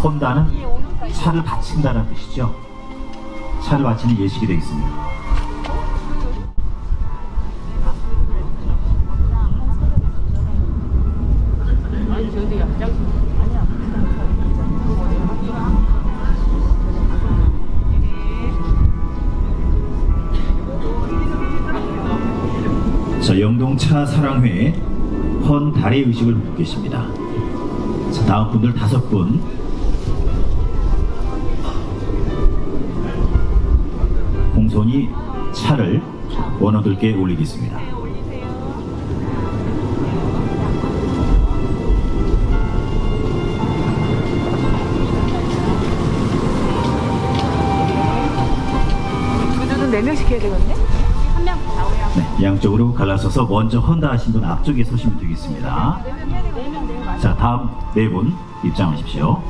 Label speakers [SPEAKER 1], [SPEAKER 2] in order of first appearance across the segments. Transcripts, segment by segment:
[SPEAKER 1] 헌다는 차를 바친다는 뜻이죠. 차를 바치는 예식이 되겠습니다. 자, 영동차 사랑회 헌달의 의식을 묻고 계십니다. 자, 다음 분들 5분 공손히 차를 원어들께 올리겠습니다.
[SPEAKER 2] 두두는 4명씩 해야 되겠네?
[SPEAKER 1] 네, 양쪽으로 갈라서서 먼저 헌다 하신 분 앞쪽에 서시면 되겠습니다. 자, 다음 4분 입장하십시오.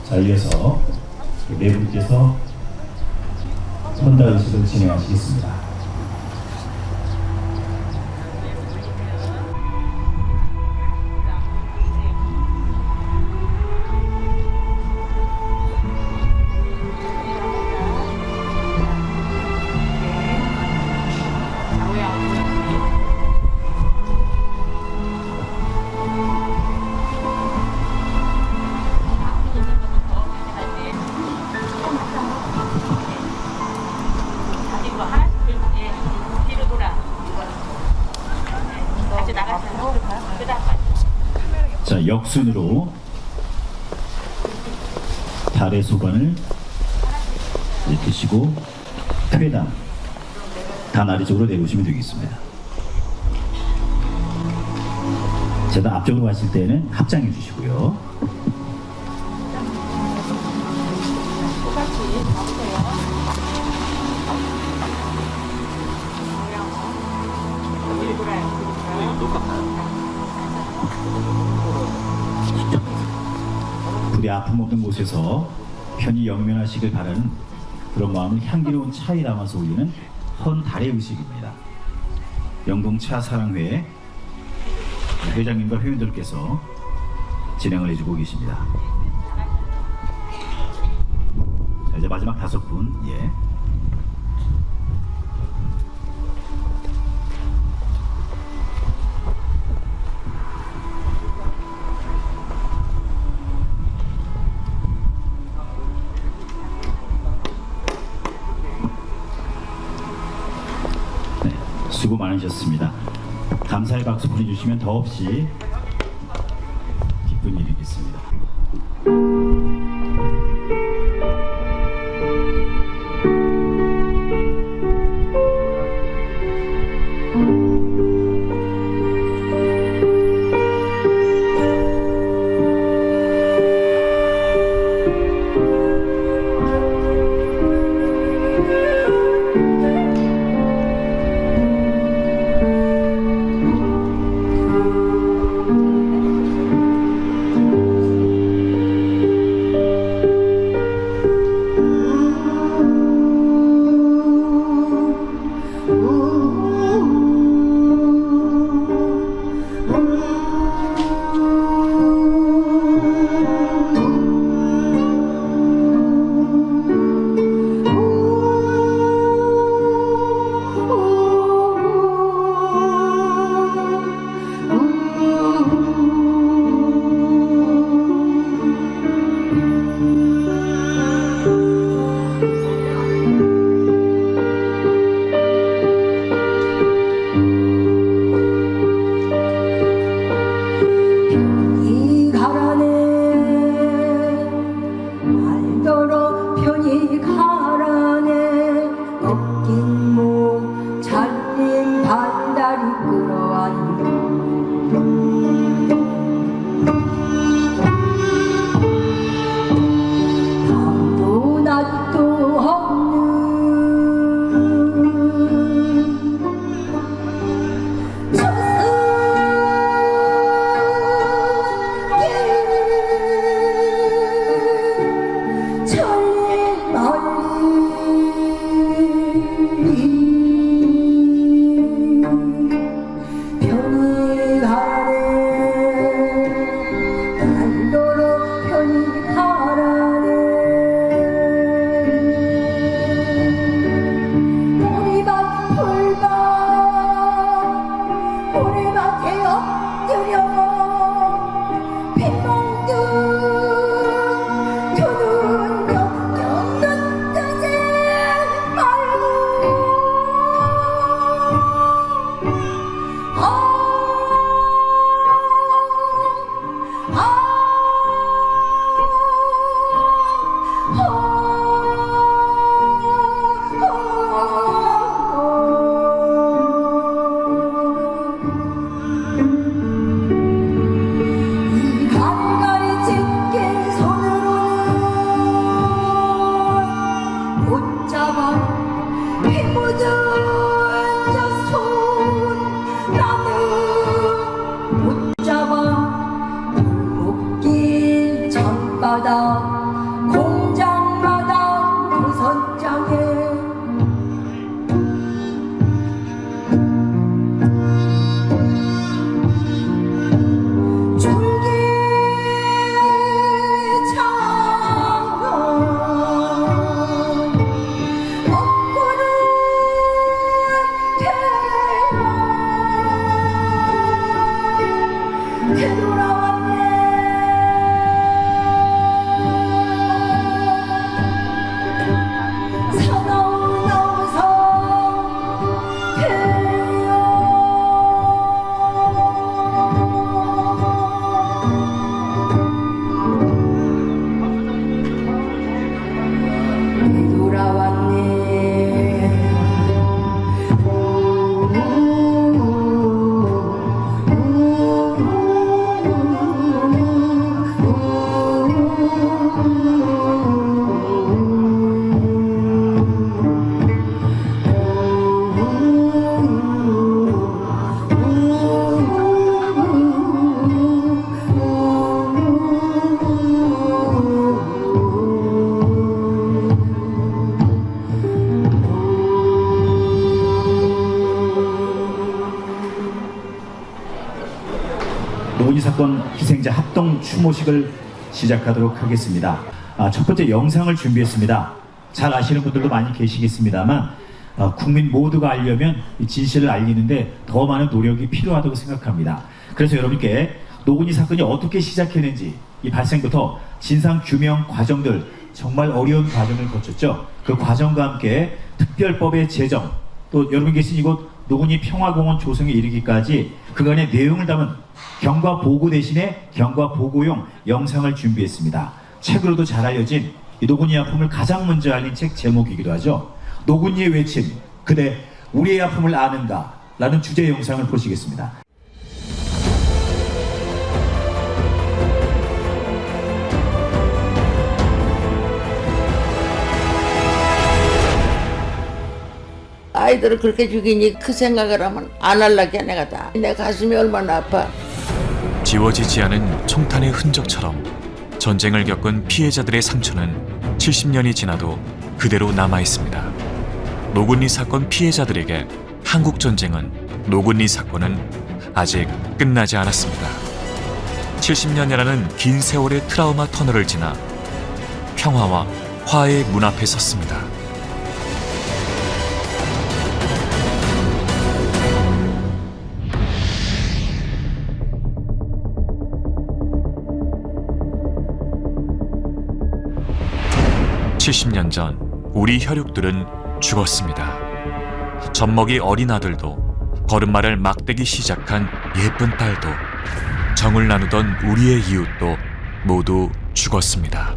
[SPEAKER 1] 자, 이어서 4분께서 헌다 의식을 진행하시겠습니다. 자, 역순으로 달의 소관을 드시고 퇴단 단 아래쪽으로 내려오시면 되겠습니다. 재단 앞쪽으로 가실 때는 합장해 주시고요. 불이 아픔 없는 곳에서 편히 영면하시길 바라는 그런 마음을 향기로운 차에 담아서 올리는 헌달의 의식입니다. 영동차 사랑회 회장님과 회원들께서 진행을 해주고 계십니다. 자, 이제 마지막 5분. 예. 수고 많으셨습니다. 감사의 박수 보내주시면 더없이 기쁜 일이겠습니다.
[SPEAKER 2] 공장마다 공장마다 도선장에
[SPEAKER 1] 노건희 사건 희생자 합동 추모식을 시작하도록 하겠습니다. 첫 번째 영상을 준비했습니다. 잘 아시는 분들도 많이 계시겠습니다만 국민 모두가 알려면 이 진실을 알리는데 더 많은 노력이 필요하다고 생각합니다. 그래서 여러분께 노건희 사건이 어떻게 시작했는지 이 발생부터 진상 규명 과정들 정말 어려운 과정을 거쳤죠. 그 과정과 함께 특별법의 제정 또 여러분 계신 이곳 노건희 평화공원 조성에 이르기까지 그간의 내용을 담은 경과 보고 대신에 경과 보고용 영상을 준비했습니다. 책으로도 잘 알려진 이 노건희 아픔을 가장 먼저 알린 책 제목이기도 하죠. 노건희의 외침, 그대 우리의 아픔을 아는가? 라는 주제 영상을 보시겠습니다.
[SPEAKER 3] 아이들을 그렇게 죽이니 그 생각을 하면 안 할라게 내가 다. 내 가슴이 얼마나 아파.
[SPEAKER 4] 지워지지 않은 총탄의 흔적처럼 전쟁을 겪은 피해자들의 상처는 70년이 지나도 그대로 남아있습니다. 노건희 사건 피해자들에게 한국전쟁은, 노건희 사건은 아직 끝나지 않았습니다. 70년이라는 긴 세월의 트라우마 터널을 지나 평화와 화해의 문 앞에 섰습니다. (70년) 전 우리 혈육들은 죽었습니다. 젖먹이 어린 아들도, 걸음마를 막대기 시작한 예쁜 딸도, 정을 나누던 우리의 이웃도 모두 죽었습니다.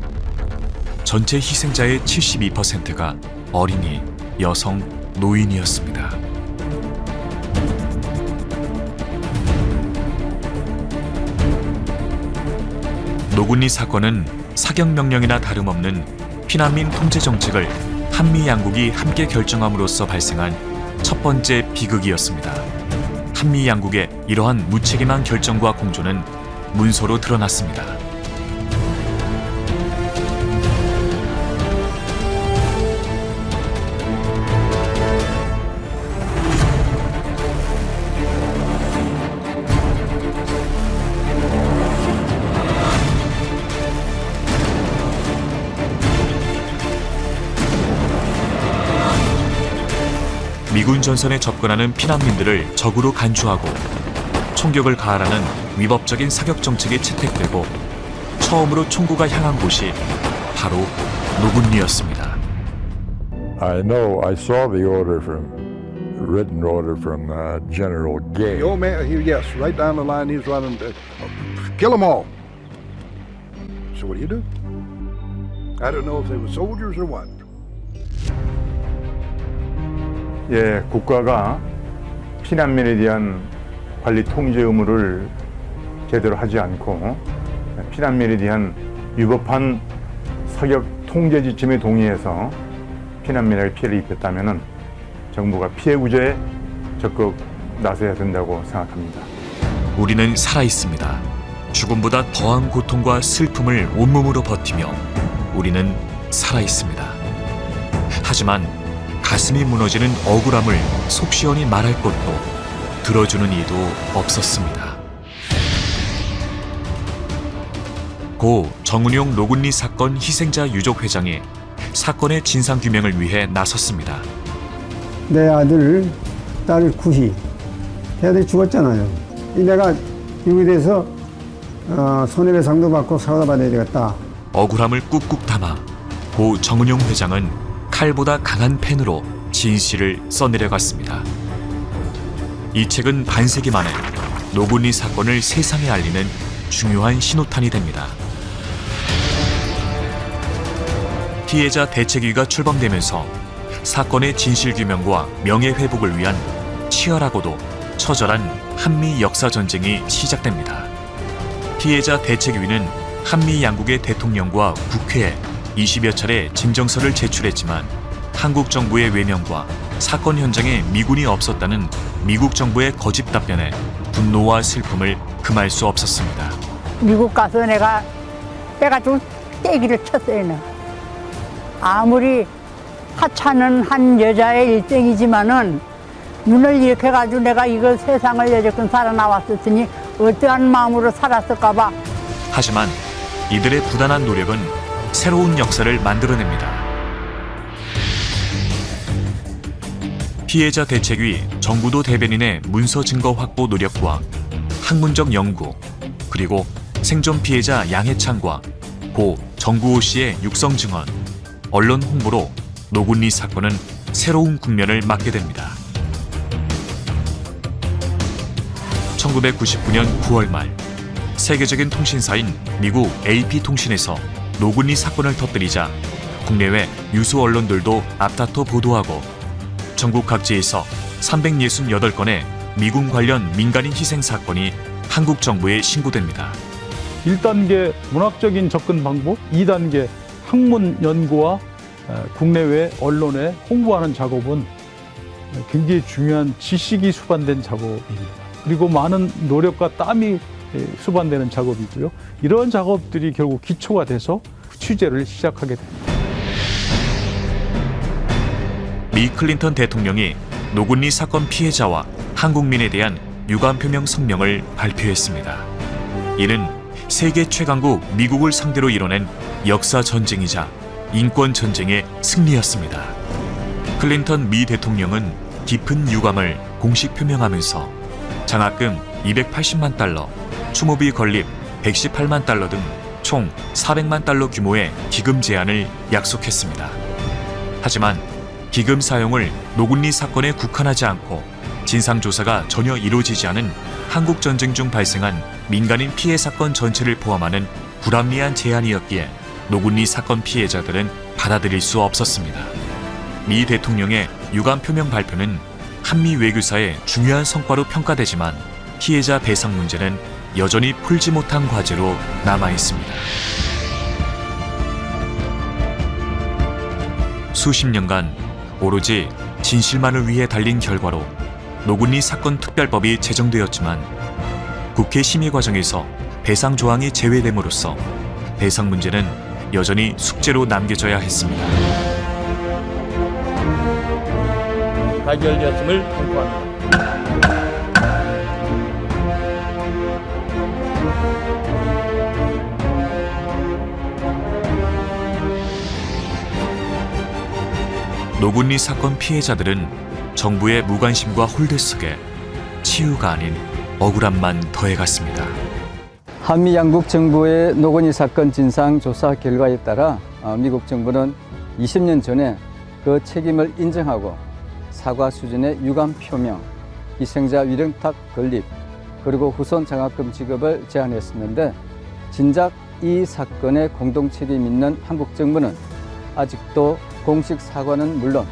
[SPEAKER 4] 전체 희생자의 72%가 어린이, 여성, 노인이었습니다. 노건희 사건은 사격명령이나 다름없는 피난민 통제 정책을 한미 양국이 함께 결정함으로써 발생한 첫 번째 비극이었습니다. 한미 양국의 이러한 무책임한 결정과 공조는 문서로 드러났습니다. 미군 전선에 접근하는 피난민들을 적으로 간주하고 총격을 가하라는 위법적인 사격 정책이 채택되고 처음으로 총구가 향한 곳이 바로 노건리였습니다.
[SPEAKER 5] I know. I saw the order from written order from General Gay.
[SPEAKER 6] Oh man, yes, right down the line. He's running to kill them all. So what do? I don't know if they were soldiers or what.
[SPEAKER 5] 예, 국가가 피난민에 대한 관리 통제 의무를 제대로 하지 않고 피난민에 대한 위법한 사격 통제 지침에 동의해서 피난민에게 피해를 입혔다면 정부가 피해 구제에 적극 나서야 된다고 생각합니다.
[SPEAKER 4] 우리는 살아 있습니다. 죽음보다 더한 고통과 슬픔을 온몸으로 버티며 우리는 살아 있습니다. 하지만 가슴이 무너지는 억울함을 속 시원히 말할 것도 들어주는 이도 없었습니다. 고 정은용 노군리 사건 희생자 유족 회장이 사건의 진상규명을 위해 나섰습니다.
[SPEAKER 7] 내 아들, 딸 구희, 걔들이 죽었잖아요. 내가 이거에 대해서 손해배상도 받고 사과도 받아야 되겠다.
[SPEAKER 4] 억울함을 꾹꾹 담아 고 정은용 회장은 칼보다 강한 펜으로 진실을 써내려갔습니다. 이 책은 반세기 만에 노군리 사건을 세상에 알리는 중요한 신호탄이 됩니다. 피해자 대책위가 출범되면서 사건의 진실규명과 명예회복을 위한 치열하고도 처절한 한미 역사전쟁이 시작됩니다. 피해자 대책위는 한미 양국의 대통령과 국회에 20여 차례 진정서를 제출했지만 한국 정부의 외면과 사건 현장에 미군이 없었다는 미국 정부의 거짓 답변에 분노와 슬픔을 금할 수 없었습니다.
[SPEAKER 8] 미국 가서 내가 빼가지고 떼기를 쳤어요. 내가. 아무리 하찮은 한 여자의 일생이지만은 눈을 이렇게 가지고 내가 이거 세상을 여태껏 살아나왔었으니 어떠한 마음으로 살았을까봐.
[SPEAKER 4] 하지만 이들의 부단한 노력은 새로운 역사를 만들어냅니다. 피해자 대책위 정구도 대변인의 문서 증거 확보 노력과 학문적 연구, 그리고 생존 피해자 양해찬과 고 정구호 씨의 육성 증언, 언론 홍보로 노군리 사건은 새로운 국면을 맞게 됩니다. 1999년 9월 말 세계적인 통신사인 미국 AP통신에서 노군리 사건을 터뜨리자 국내외 유수 언론들도 앞다퉈 보도하고 전국 각지에서 368건의 미군 관련 민간인 희생 사건이 한국 정부에 신고됩니다.
[SPEAKER 9] 1단계 문학적인 접근 방법, 2단계 학문 연구와 국내외 언론에 홍보하는 작업은 굉장히 중요한 지식이 수반된 작업입니다. 그리고 많은 노력과 땀이 수반되는 작업이고요. 이런 작업들이 결국 기초가 돼서 취재를 시작하게 됩니다.
[SPEAKER 4] 미 클린턴 대통령이 노군리 사건 피해자와 한국민에 대한 유감 표명 성명을 발표했습니다. 이는 세계 최강국 미국을 상대로 이뤄낸 역사 전쟁이자 인권 전쟁의 승리였습니다. 클린턴 미 대통령은 깊은 유감을 공식 표명하면서 장학금 280만 달러, 추모비 건립 118만 달러 등 총 400만 달러 규모의 기금 제안을 약속했습니다. 하지만 기금 사용을 노군리 사건에 국한하지 않고 진상조사가 전혀 이루어지지 않은 한국전쟁 중 발생한 민간인 피해 사건 전체를 포함하는 불합리한 제안이었기에 노군리 사건 피해자들은 받아들일 수 없었습니다. 미 대통령의 유감 표명 발표는 한미 외교사의 중요한 성과로 평가되지만 피해자 배상 문제는 여전히 풀지 못한 과제로 남아 있습니다. 수십 년간 오로지 진실만을 위해 달린 결과로 노군리 사건 특별법이 제정되었지만 국회 심의 과정에서 배상 조항이 제외됨으로써 배상 문제는 여전히 숙제로 남겨져야 했습니다.
[SPEAKER 9] 가결되었음을 통보합니다.
[SPEAKER 4] 노군리 사건 피해자들은 정부의 무관심과 홀대 속에 치유가 아닌 억울함만 더해갔습니다.
[SPEAKER 10] 한미 양국 정부의 노건희 사건 진상 조사 결과에 따라 미국 정부는 20년 전에 그 책임을 인정하고 사과 수준의 유감 표명, 희생자 위령탁 건립, 그리고 후손 장학금 지급을 제안했었는데 진작 이 사건에 공동 책임 있는 한국 정부는 아직도 공식 사과는 물론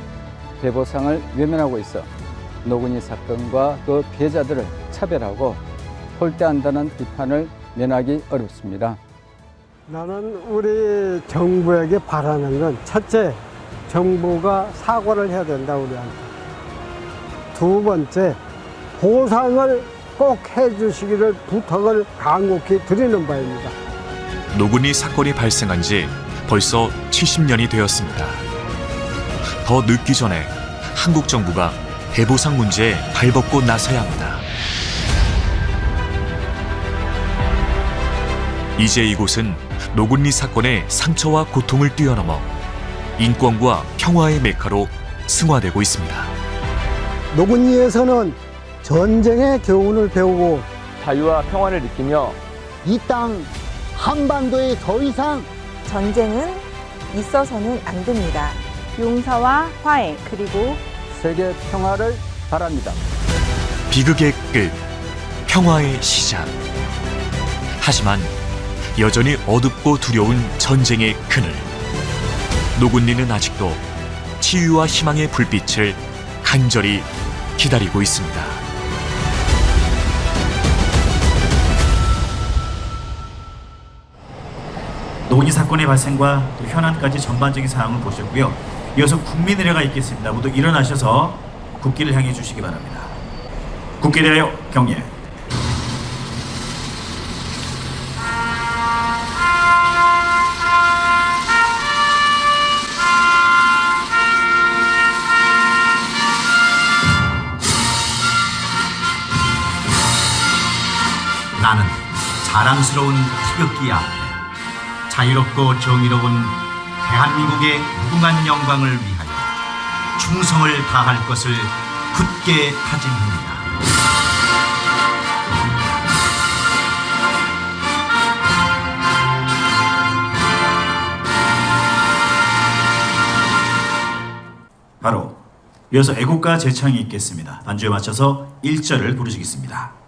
[SPEAKER 10] 배보상을 외면하고 있어 노군희 사건과 그 피해자들을 차별하고 홀대한다는 비판을 면하기 어렵습니다.
[SPEAKER 7] 나는 우리 정부에게 바라는 건 첫째, 정부가 사과를 해야 된다, 우리한테. 두 번째, 보상을 꼭 해주시기를 부탁을 간곡히 드리는 바입니다.
[SPEAKER 4] 노군이 사건이 발생한 지 벌써 70년이 되었습니다. 더 늦기 전에 한국 정부가 배보상 문제에 발벗고 나서야 합니다. 이제 이곳은 노군리 사건의 상처와 고통을 뛰어넘어 인권과 평화의 메카로 승화되고 있습니다.
[SPEAKER 7] 노군리에서는 전쟁의 교훈을 배우고
[SPEAKER 10] 자유와 평화를 느끼며
[SPEAKER 7] 이 땅 한반도에 더 이상
[SPEAKER 2] 전쟁은 있어서는 안 됩니다. 용서와 화해 그리고
[SPEAKER 10] 세계 평화를 바랍니다.
[SPEAKER 4] 비극의 끝, 평화의 시작. 하지만 여전히 어둡고 두려운 전쟁의 그늘. 노군리는 아직도 치유와 희망의 불빛을 간절히 기다리고 있습니다.
[SPEAKER 1] 노군리 사건의 발생과 또 현안까지 전반적인 상황을 보셨고요. 이어서 국민 의례가 있겠습니다. 모두 일어나셔서 국기를 향해 주시기 바랍니다. 국기를 위하여 경례.
[SPEAKER 11] 나는 자랑스러운 태극기 앞에 자유롭고 정의로운 대한민국의 무궁한 영광을 위하여 충성을 다할 것을 굳게 다짐합니다.
[SPEAKER 1] 바로 이어서 애국가 제창이 있겠습니다. 반주에 맞춰서 1절을 부르시겠습니다.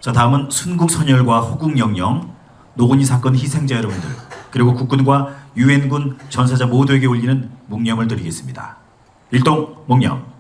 [SPEAKER 1] 자, 다음은 순국선열과 호국영령, 노군리 사건 희생자 여러분들, 그리고 국군과 유엔군 전사자 모두에게 올리는 묵념을 드리겠습니다. 일동 묵념.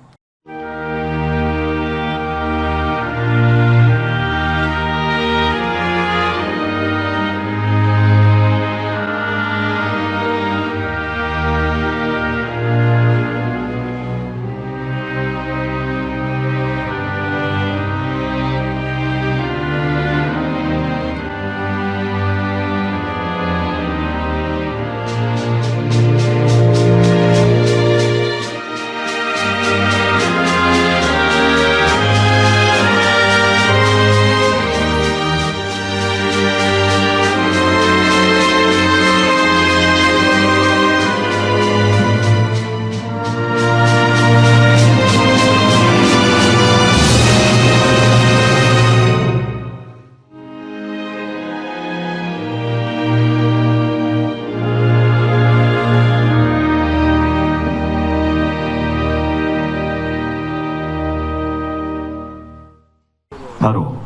[SPEAKER 1] 바로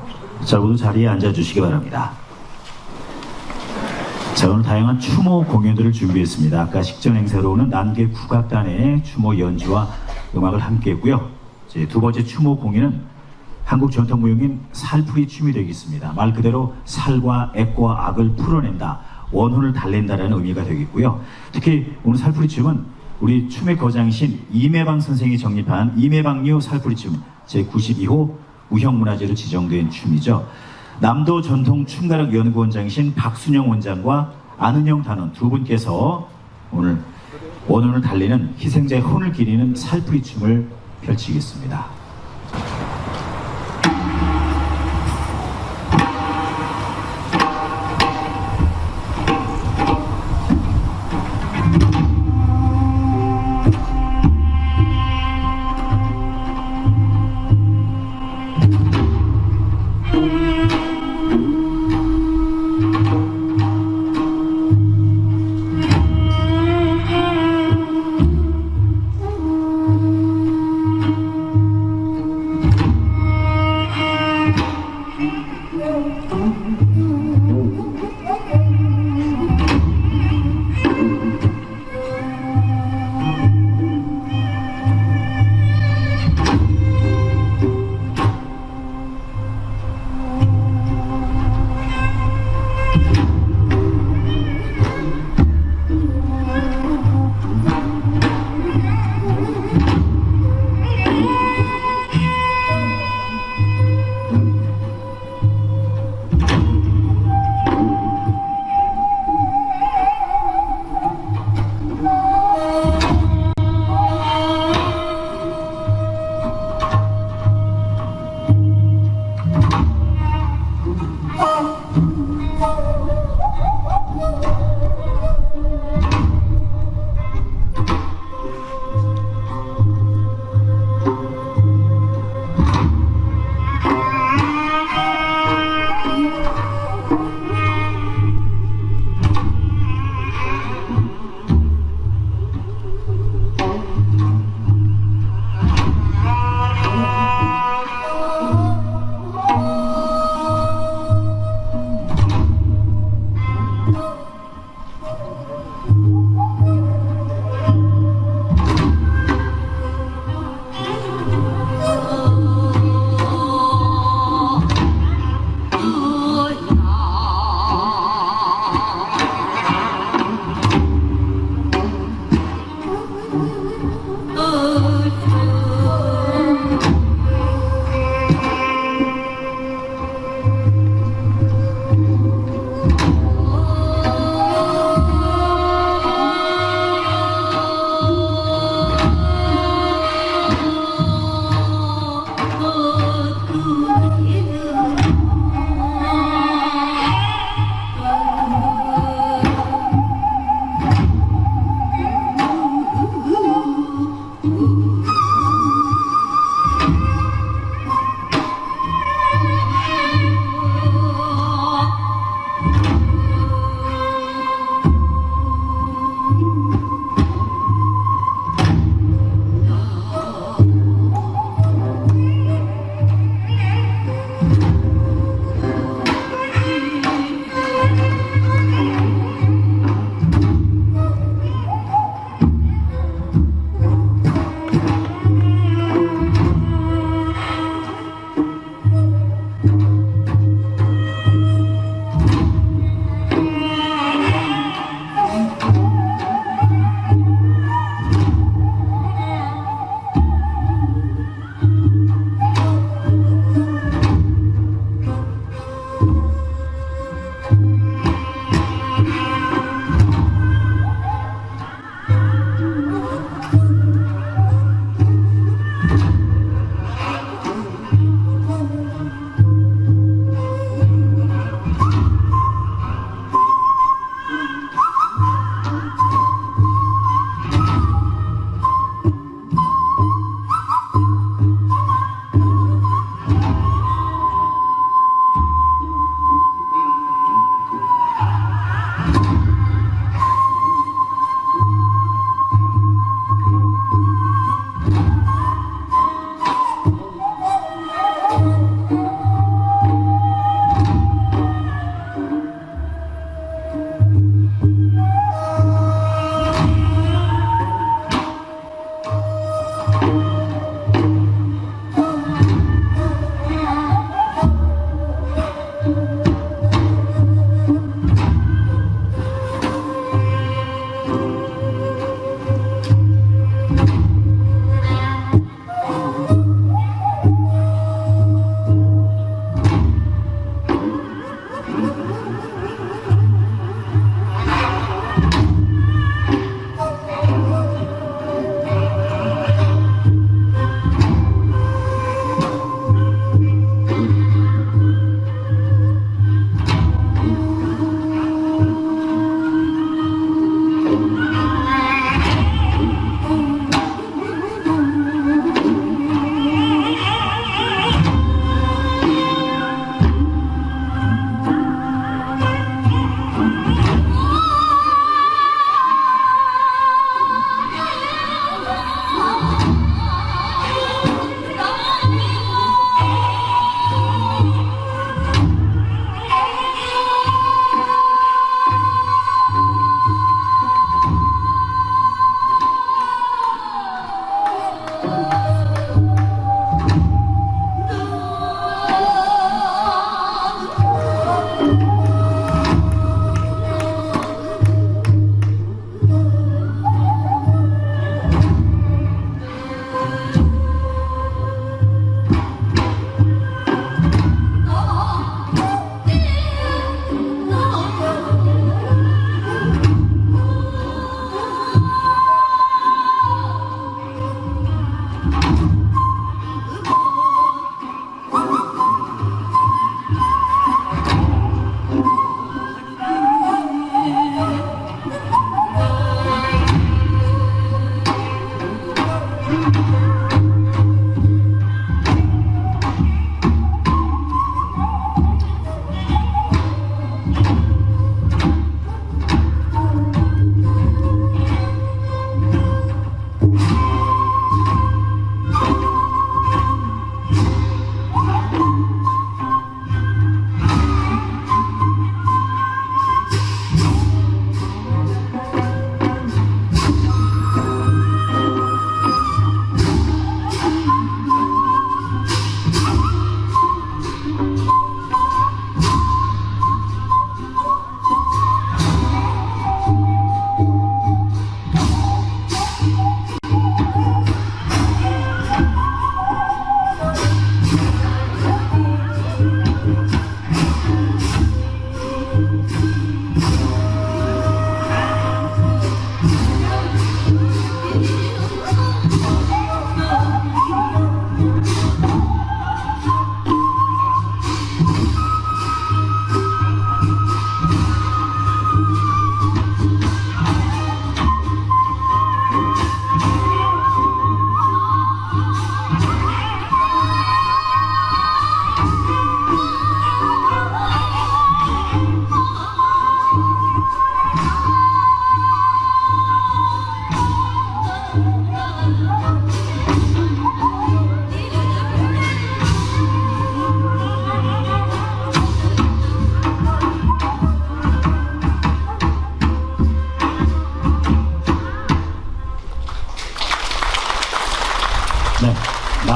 [SPEAKER 1] 자, 모두 자리에 앉아주시기 바랍니다. 자, 오늘 다양한 추모 공연들을 준비했습니다. 아까 식전 행사로는 난계 국악단의 추모 연주와 음악을 함께 했고요. 이제 두 번째 추모 공연은 한국 전통무용인 살풀이 춤이 되겠습니다. 말 그대로 살과 액과 악을 풀어낸다, 원혼을 달랜다라는 의미가 되겠고요. 특히 오늘 살풀이 춤은 우리 춤의 거장이신 이매방 선생이 정립한 이매방류 살풀이 춤 제92호 우형문화재로 지정된 춤이죠. 남도 전통 충가락 연구원장이신 박순영 원장과 안은영 단원 두 분께서 오늘 원혼을 달리는 희생자의 혼을 기리는 살풀이 춤을 펼치겠습니다.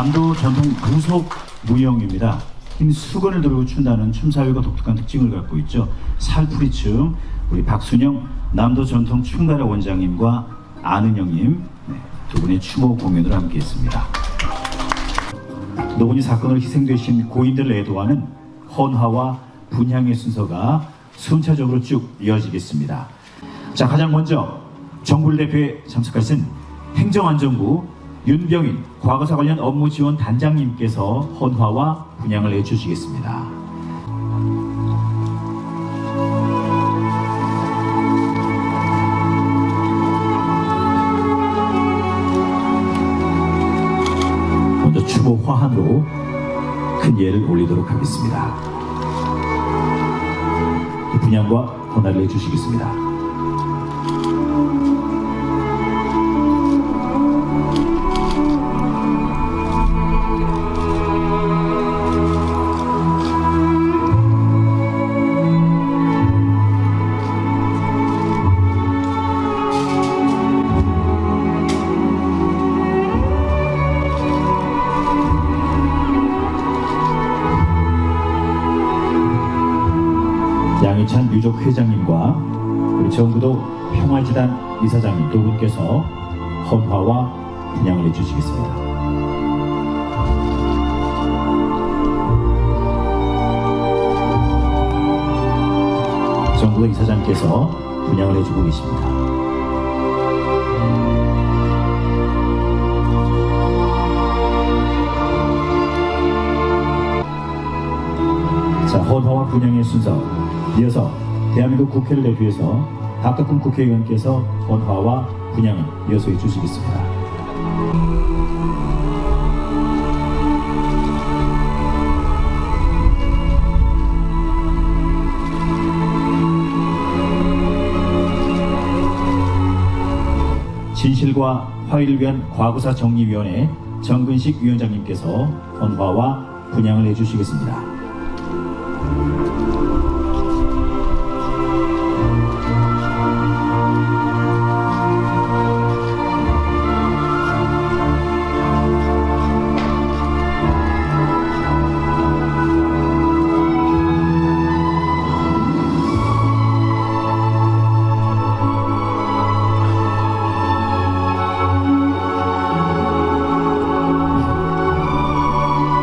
[SPEAKER 1] 남도 전통 부속 무용입니다. 흰 수건을 들고 춘다는 춤사위가 독특한 특징을 갖고 있죠. 살풀이춤, 우리 박순영 남도 전통 춤가라 원장님과 안은영님 두 분의 추모 공연을 함께했습니다. 노건이 사건으로 희생되신 고인들을 애도하는 헌화와 분향의 순서가 순차적으로 쭉 이어지겠습니다. 자, 가장 먼저 정부를 대표해 참석하신 행정안전부 윤병인 과거사 관련 업무 지원 단장님께서 헌화와 분향을 해주시겠습니다. 먼저 추모 화환으로 큰 예를 올리도록 하겠습니다. 분향과 헌화를 해주시겠습니다. 양희찬 유족 회장님과 우리 정부도 평화지단 이사장님 두 분께서 헌화와 분향을 해주시겠습니다. 정부도 이사장께서 분향을 해주고 계십니다. 자, 헌화와 분향의 순서. 이어서 대한민국 국회를 대표해서 박덕흠 국회의원께서 헌화와 분향을 이어서 해주시겠습니다. 진실과 화해를 위한 과거사 정리위원회 정근식 위원장님께서 헌화와 분향을 해주시겠습니다.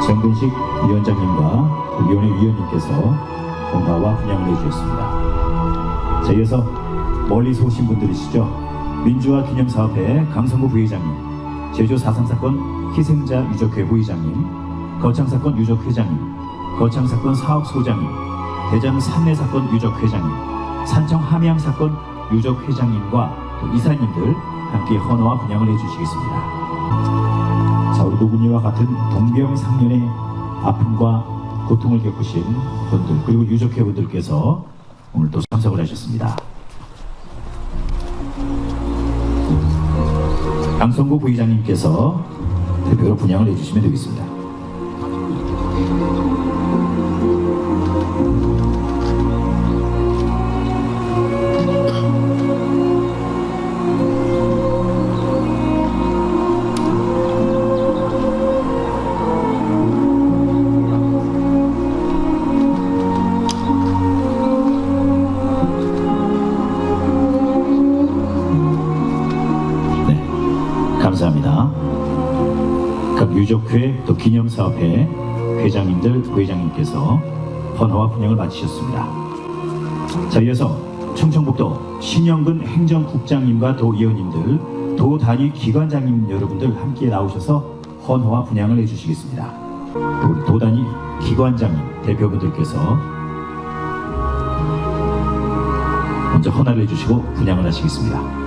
[SPEAKER 1] 정근식 위원장님과 위원회 위원님께서 헌화와 분향을 해주셨습니다. 자, 이어서 멀리서 오신 분들이시죠. 민주화 기념사업회 강성구 부회장님, 제주 4.3사건 희생자 유족회 부회장님, 거창사건 유족회장님, 거창사건 사업소장님, 대전 3례 사건 유족회장님, 산청 함양사건 유족회장님과 또 이사님들 함께 헌화와 분향을 해주시겠습니다. 자, 우리 노군이와 같은 동병상련의 아픔과 고통을 겪으신 분들 그리고 유족회 분들께서 오늘 또 참석을 하셨습니다. 강성구 부의장님께서 대표로 분향을 해주시면 되겠습니다. 감사합니다. 각 유족회 또 기념사업회 회장님들 부회장님께서 헌화와 분향을 마치셨습니다. 자, 이어서 충청북도 신영근 행정국장님과 도의원님들 도 단위 기관장님 여러분들 함께 나오셔서 헌화와 분향을 해주시겠습니다. 우리 도 단위 기관장님 대표분들께서 먼저 헌화를 해주시고 분향을 하시겠습니다.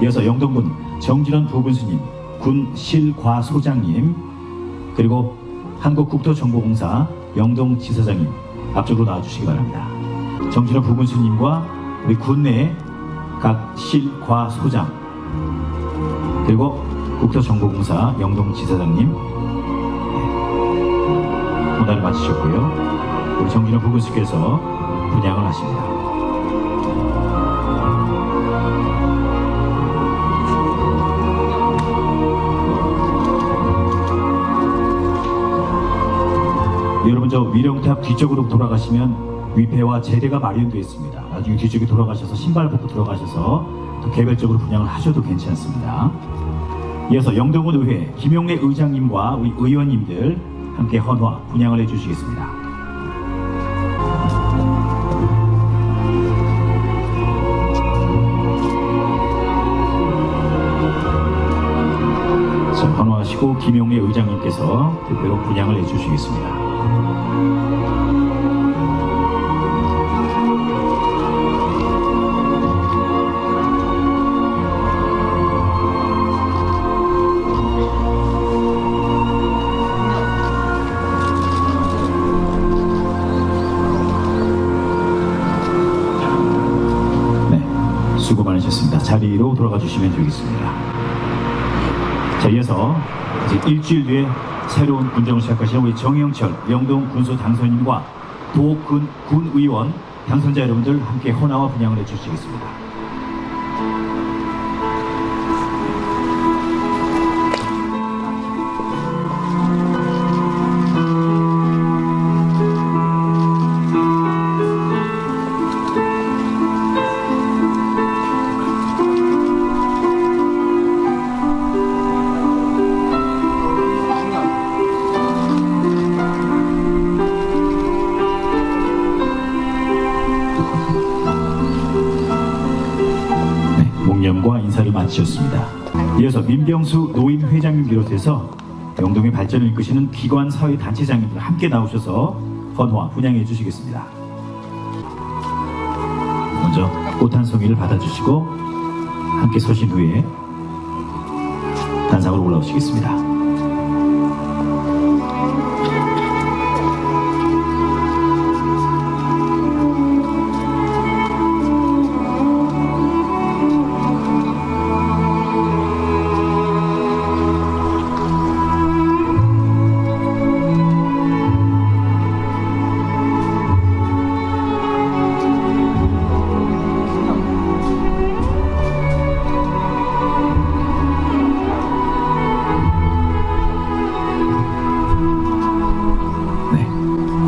[SPEAKER 1] 이어서 영동군 정진원 부군수님, 군 실과소장님, 그리고 한국국토정보공사 영동지사장님 앞쪽으로 나와주시기 바랍니다. 정진원 부군수님과 우리 군내 각 실과소장 그리고 국토정보공사 영동지사장님 고난을 마치셨고요. 우리 정진호 부군수께서 분양을 하십니다. 여러분 저 위령탑 뒤쪽으로 돌아가시면 위패와 제대가 마련되어 있습니다. 나중에 뒤쪽에 돌아가셔서 신발 벗고 들어가셔서 또 개별적으로 분양을 하셔도 괜찮습니다. 이어서 영동군 의회 김용래 의장님과 우리 의원님들 함께 헌화 분양을 해주시겠습니다. 자, 헌화하시고 김용래 의장님께서 대표로 분양을 해주시겠습니다. 수고 많으셨습니다. 자리로 돌아가 주시면 되겠습니다. 자, 이어서 이제 일주일 뒤에 새로운 군정을 시작하시는 우리 정영철 영동 군수 당선인과 도군 군의원 당선자 여러분들 함께 헌화와 분양을 해주시겠습니다. 과 인사를 마치셨습니다. 이어서 민병수 노인 회장님 비롯해서 영동의 발전을 이끄시는 기관 사회 단체장님들 함께 나오셔서 헌화 분양해 주시겠습니다. 먼저 꽃 한 송이를 받아주시고 함께 서신 후에 단상으로 올라오시겠습니다.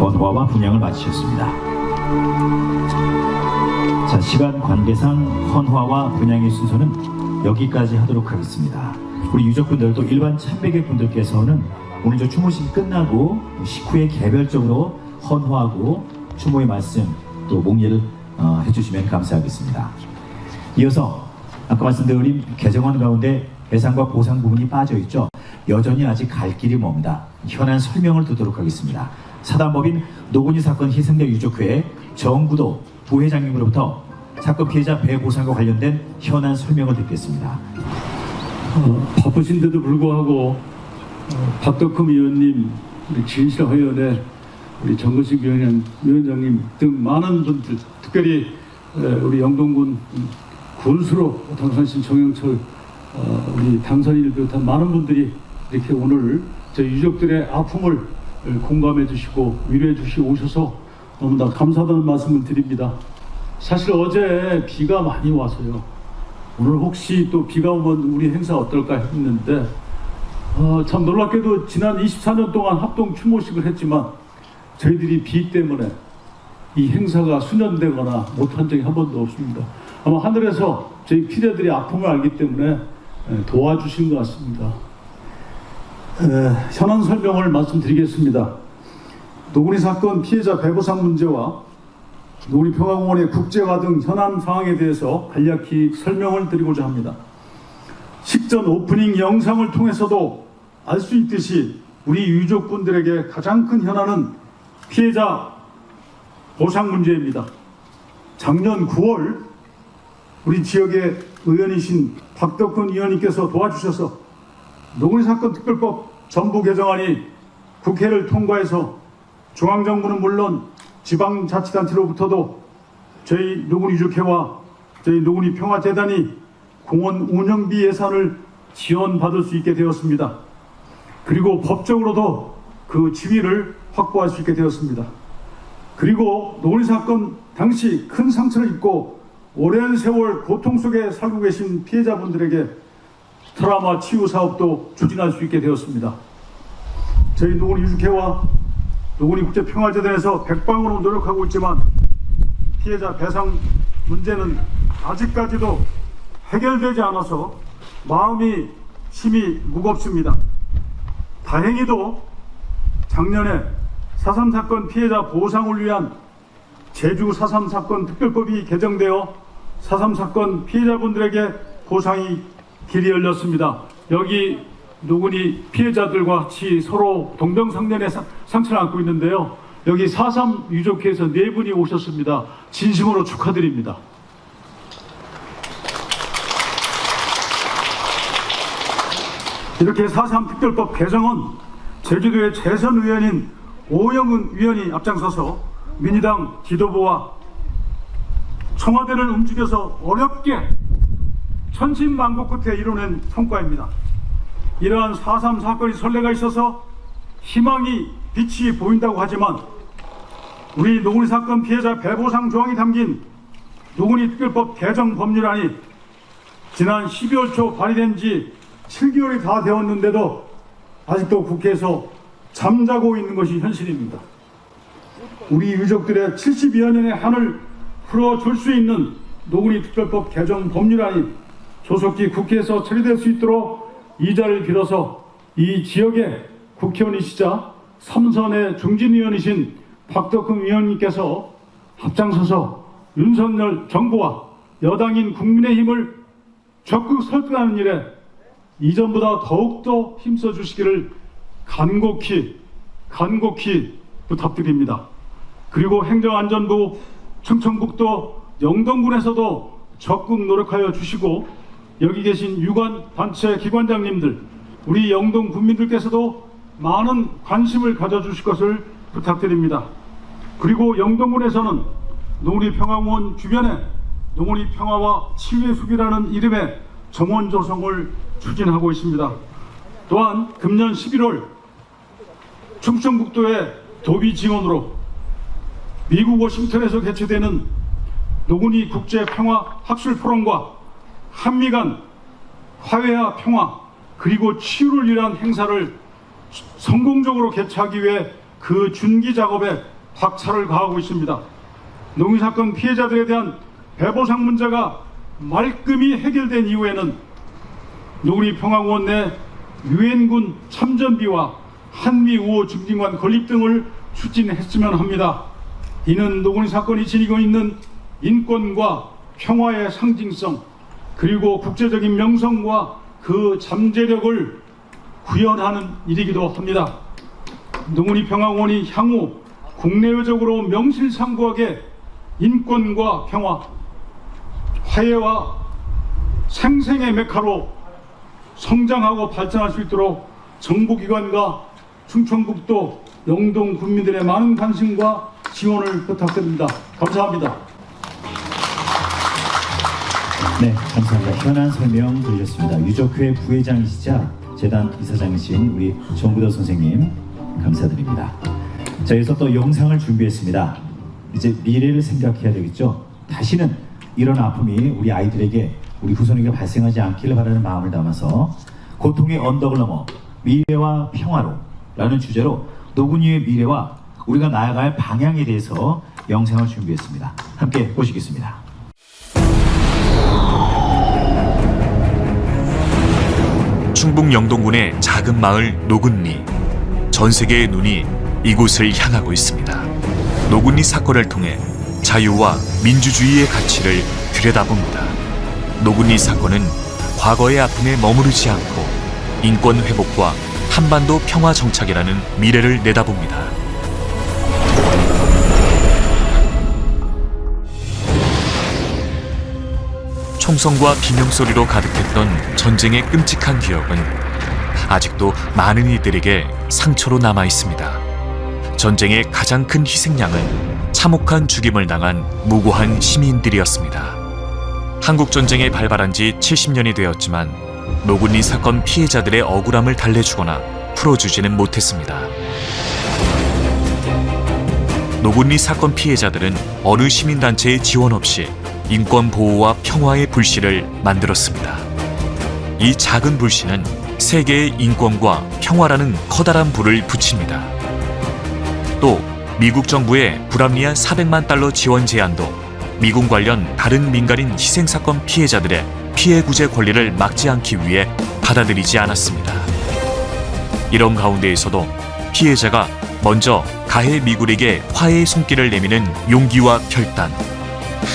[SPEAKER 1] 헌화와 분양을 마치셨습니다. 자, 시간 관계상 헌화와 분양의 순서는 여기까지 하도록 하겠습니다. 우리 유족분들도 일반 참배객 분들께서는 오늘 저 추모식이 끝나고 식후에 개별적으로 헌화하고 추모의 말씀 또 몽예를 해주시면 감사하겠습니다. 이어서 아까 말씀드린 개정안 가운데 배상과 보상 부분이 빠져있죠. 여전히 아직 갈 길이 멉니다. 현안 설명을 듣도록 하겠습니다. 사단법인 노건희 사건 희생자 유족회 정구도 부회장님으로부터 사건 피해자 배보상과 관련된 현안 설명을 듣겠습니다.
[SPEAKER 12] 바쁘신데도 불구하고 박덕흠 의원님, 우리 진실화 의원회, 우리 정근식 위원장님 등 많은 분들, 특별히 우리 영동군 군수로 당선신 정영철 우리 당선인을 비롯한 많은 분들이 이렇게 오늘 저희 유족들의 아픔을 공감해 주시고 위로해 주시고 오셔서 너무나 감사하다는 말씀을 드립니다. 사실 어제 비가 많이 와서요. 오늘 혹시 또 비가 오면 우리 행사 어떨까 했는데 참 놀랍게도 지난 24년 동안 합동 추모식을 했지만 저희들이 비 때문에 이 행사가 수년되거나 못한 적이 한 번도 없습니다. 아마 하늘에서 저희 피디들의 아픔을 알기 때문에 도와주신 것 같습니다. 현안 설명을 말씀드리겠습니다. 노건희 사건 피해자 배보상 문제와 노건희 평화공원의 국제화 등 현안 상황에 대해서 간략히 설명을 드리고자 합니다. 식전 오프닝 영상을 통해서도 알 수 있듯이 우리 유족분들에게 가장 큰 현안은 피해자 보상 문제입니다. 작년 9월 우리 지역의 의원이신 박덕흠 의원님께서 도와주셔서 노건희 사건 특별법 전부 개정안이 국회를 통과해서 중앙정부는 물론 지방자치단체로부터도 저희 노건희 유족회와 저희 노건희 평화재단이 공원 운영비 예산을 지원받을 수 있게 되었습니다. 그리고 법적으로도 그 지위를 확보할 수 있게 되었습니다. 그리고 노구리 사건 당시 큰 상처를 입고 오랜 세월 고통 속에 살고 계신 피해자분들에게 트라우마 치유 사업도 추진할 수 있게 되었습니다. 저희 노구리 유족회와 노구리 국제평화재단에서 백방으로 노력하고 있지만 피해자 배상 문제는 아직까지도 해결되지 않아서 마음이 심히 무겁습니다. 다행히도 작년에 4.3 사건 피해자 보상을 위한 제주 4.3 사건 특별법이 개정되어 4.3 사건 피해자분들에게 보상이 길이 열렸습니다. 여기 노구리 피해자들과 같이 서로 동병상련의 상처를 안고 있는데요. 여기 4.3 유족회에서 4분이 오셨습니다. 진심으로 축하드립니다. 이렇게 4.3 특별법 개정은 제주도의 재선 의원인 오영은 위원이 앞장서서 민주당 지도부와 청와대를 움직여서 어렵게 천신만고 끝에 이뤄낸 성과입니다. 이러한 4.3 사건이 선례가 있어서 희망이 빛이 보인다고 하지만 우리 노구리 사건 피해자 배보상 조항이 담긴 노구리 특별법 개정 법률안이 지난 12월 초 발의된 지 7개월이 다 되었는데도 아직도 국회에서 잠자고 있는 것이 현실입니다. 우리 유족들의 72여 년의 한을 풀어줄 수 있는 노구리 특별법 개정 법률안이 조속히 국회에서 처리될 수 있도록 이 자리를 빌어서 이 지역의 국회의원이시자 3선의 중진위원이신 박덕흠 위원님께서 앞장서서 윤석열 정부와 여당인 국민의힘을 적극 설득하는 일에 이전보다 더욱더 힘써 주시기를 간곡히 부탁드립니다. 그리고 행정안전부, 충청북도, 영동군에서도 적극 노력하여 주시고 여기 계신 유관 단체 기관장님들, 우리 영동 군민들께서도 많은 관심을 가져주실 것을 부탁드립니다. 그리고 영동군에서는 노구리 평화공원 주변에 노구리 평화와 치유의 숲이라는 이름의 정원 조성을 추진하고 있습니다. 또한 금년 11월 충청북도의 도비 지원으로 미국 워싱턴에서 개최되는 노구리 국제평화학술 포럼과 한미 간 화해와 평화 그리고 치유를 위한 행사를 성공적으로 개최하기 위해 그 준비 작업에 박차를 가하고 있습니다. 노구리 사건 피해자들에 대한 배보상 문제가 말끔히 해결된 이후에는 노구리 평화공원 내 유엔군 참전비와 한미 우호 중진관 건립 등을 추진했으면 합니다. 이는 노구리 사건이 지니고 있는 인권과 평화의 상징성 그리고 국제적인 명성과 그 잠재력을 구현하는 일이기도 합니다. 노구리 평화공원이 향후 국내외적으로 명실상부하게 인권과 평화, 화해와 생생의 메카로 성장하고 발전할 수 있도록 정부기관과 충청북도 영동 군민들의 많은 관심과 지원을 부탁드립니다. 감사합니다.
[SPEAKER 1] 네, 감사합니다. 현안 설명 들으셨습니다. 유족회 부회장이시자 재단 이사장이신 우리 정부도 선생님 감사드립니다. 자, 여기서 또 영상을 준비했습니다. 이제 미래를 생각해야 되겠죠. 다시는 이런 아픔이 우리 아이들에게 우리 후손에게 발생하지 않기를 바라는 마음을 담아서 고통의 언덕을 넘어 미래와 평화로 라는 주제로 노구리의 미래와 우리가 나아갈 방향에 대해서 영상을 준비했습니다. 함께 보시겠습니다.
[SPEAKER 4] 충북 영동군의 작은 마을 노군리. 전 세계의 눈이 이곳을 향하고 있습니다. 노군리 사건을 통해 자유와 민주주의의 가치를 들여다봅니다. 노군리 사건은 과거의 아픔에 머무르지 않고 인권 회복과 한반도 평화 정착이라는 미래를 내다봅니다. 총성과 비명소리로 가득했던 전쟁의 끔찍한 기억은 아직도 많은 이들에게 상처로 남아 있습니다. 전쟁의 가장 큰 희생양은 참혹한 죽임을 당한 무고한 시민들이었습니다. 한국전쟁이 발발한 지 70년이 되었지만 노군리 사건 피해자들의 억울함을 달래주거나 풀어주지는 못했습니다. 노군리 사건 피해자들은 어느 시민단체의 지원 없이 인권 보호와 평화의 불씨를 만들었습니다. 이 작은 불씨는 세계의 인권과 평화라는 커다란 불을 붙입니다. 또 미국 정부의 불합리한 400만 달러 지원 제안도 미군 관련 다른 민간인 희생사건 피해자들의 피해 구제 권리를 막지 않기 위해 받아들이지 않았습니다. 이런 가운데에서도 피해자가 먼저 가해 미군에게 화해의 손길을 내미는 용기와 결단,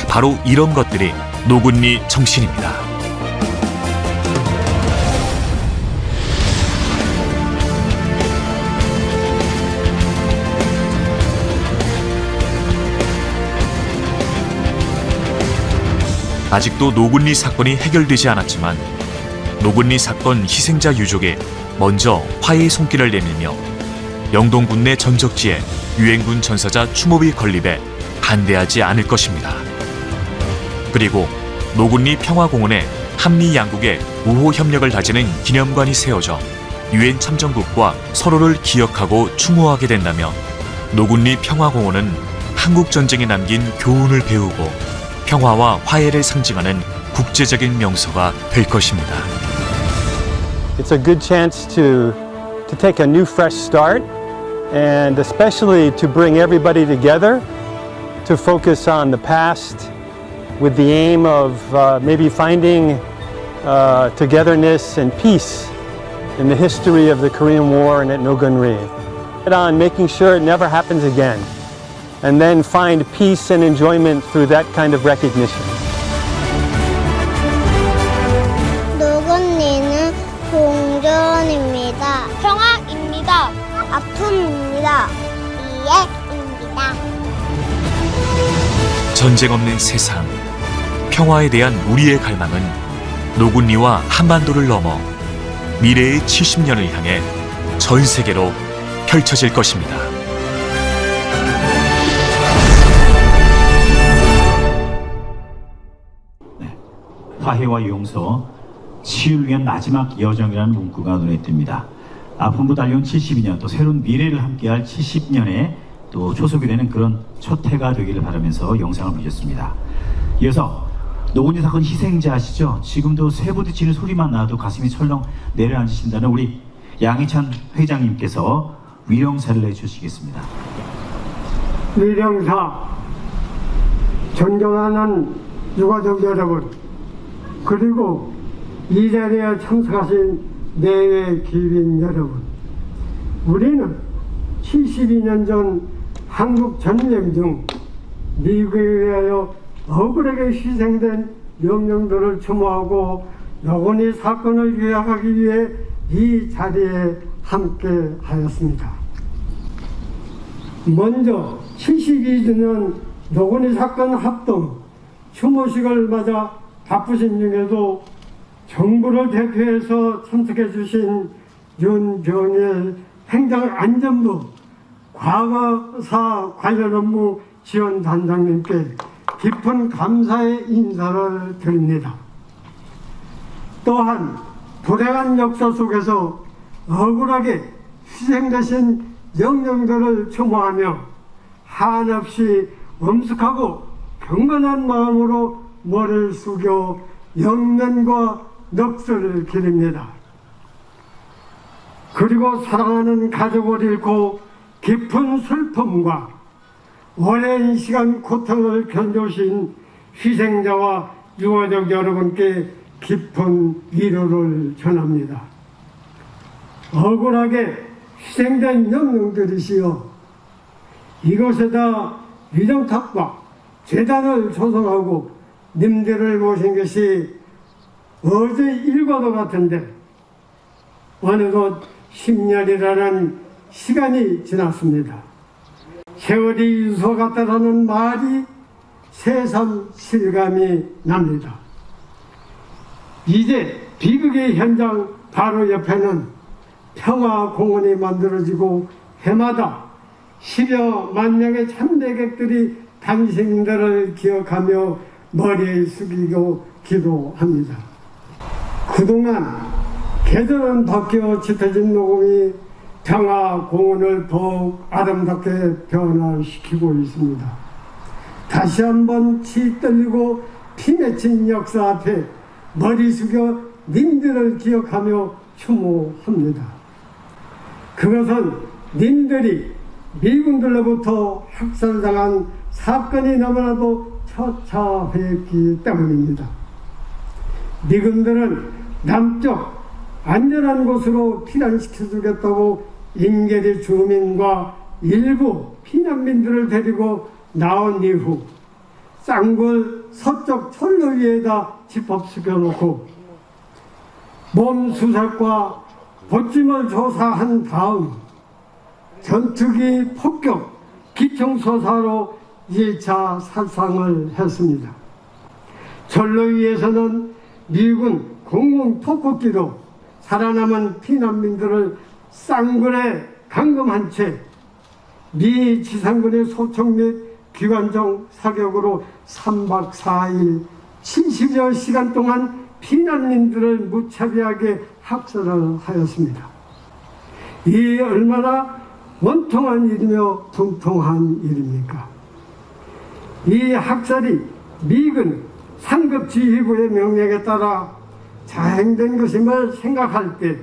[SPEAKER 4] 바로 이런 것들이 노군리 정신입니다. 아직도 노군리 사건이 해결되지 않았지만 노군리 사건 희생자 유족이 먼저 화해의 손길을 내밀며 영동군 내 전적지에 유엔군 전사자 추모비 건립에 반대하지 않을 것입니다. 그리고 노군리 평화공원에 한미 양국의 우호 협력을 다지는 기념관이 세워져 유엔 참전국과 서로를 기억하고 추모하게 된다며 노군리 평화공원은 한국전쟁에 남긴 교훈을 배우고 평화와 화해를 상징하는 국제적인 명소가 될 것입니다.
[SPEAKER 13] It's a good chance to take a new fresh start and especially to bring everybody together to focus on the past with the aim of maybe finding togetherness and peace in the history of the Korean War and at Nogunri. On making sure it never happens again and then find peace and enjoyment through that kind of recognition.
[SPEAKER 14] 노군리는 공존입니다. 평화입니다. 아픔입니다. 이해입니다.
[SPEAKER 4] 전쟁 없는 세상, 평화에 대한 우리의 갈망은 노군리와 한반도를 넘어 미래의 70년을 향해 전 세계로 펼쳐질 것입니다.
[SPEAKER 1] 화해와 용서, 치유를 위한 마지막 여정이라는 문구가 눈에 띕니다. 아픔도 달려온 72년, 또 새로운 미래를 함께할 70년에 또 초석이 되는 그런 첫 해가 되기를 바라면서 영상을 보셨습니다. 이어서 노군리 사건 희생자시죠? 지금도 쇠 부딪히는 소리만 나도 가슴이 철렁 내려앉으신다는 우리 양희찬 회장님께서 위령사를 내주시겠습니다.
[SPEAKER 7] 위령사, 존경하는 유가족 여러분, 그리고 이 자리에 참석하신 내외 귀빈 여러분, 우리는 72년 전 한국 전쟁 중 미국에 의하여 억울하게 희생된 영령들을 추모하고 노군리 사건을 기억하기 위해 이 자리에 함께 하였습니다. 먼저 72주년 노군리 사건 합동 추모식을 맞아 바쁘신 중에도 정부를 대표해서 참석해 주신 윤병일 행정안전부 과거사 관련 업무 지원 단장님께 깊은 감사의 인사를 드립니다. 또한 불행한 역사 속에서 억울하게 희생되신 영령들을 추모하며 한없이 엄숙하고 경건한 마음으로 머리를 숙여 영면과 넋을 기립니다. 그리고 사랑하는 가족을 잃고 깊은 슬픔과 오랜 시간 고통을 견뎌오신 희생자와 유가족 여러분께 깊은 위로를 전합니다. 억울하게 희생된 영령들이시여, 이곳에다 위정탑과 재단을 조성하고 님들을 모신 것이 어제 일과도 같은데 어느덧 10년이라는 시간이 지났습니다. 세월이 유서 같다라는 말이 새삼 실감이 납니다. 이제 비극의 현장 바로 옆에는 평화공원이 만들어지고 해마다 10여 만 명의 참배객들이 당신들을 기억하며 머리 숙이고 기도합니다. 그동안 계절은 바뀌어 짙어진 녹음이 평화공원을 더욱 아름답게 변화시키고 있습니다. 다시 한번 치 떨리고 피 맺힌 역사 앞에 머리 숙여 님들을 기억하며 추모합니다. 그것은 님들이 미군들로부터 학살당한 사건이 너무나도 처참했기 때문입니다. 미군들은 남쪽 안전한 곳으로 피난시켜주겠다고 임계리 주민과 일부 피난민들을 데리고 나온 이후 쌍굴 서쪽 철로 위에다 집합시켜놓고 몸 수색과 보찜을 조사한 다음 전투기 폭격 기총소사로 2차 살상을 했습니다. 철로 위에서는 미군 공군 폭격기로 살아남은 피난민들을 쌍굴에 감금한 채 미 지상군의 소총 및 기관총 사격으로 3박 4일 70여 시간 동안 피난민들을 무차별하게 학살을 하였습니다. 이 얼마나 원통한 일이며 분통한 일입니까? 이 학살이 미군 상급지휘부의 명령에 따라 자행된 것임을 생각할 때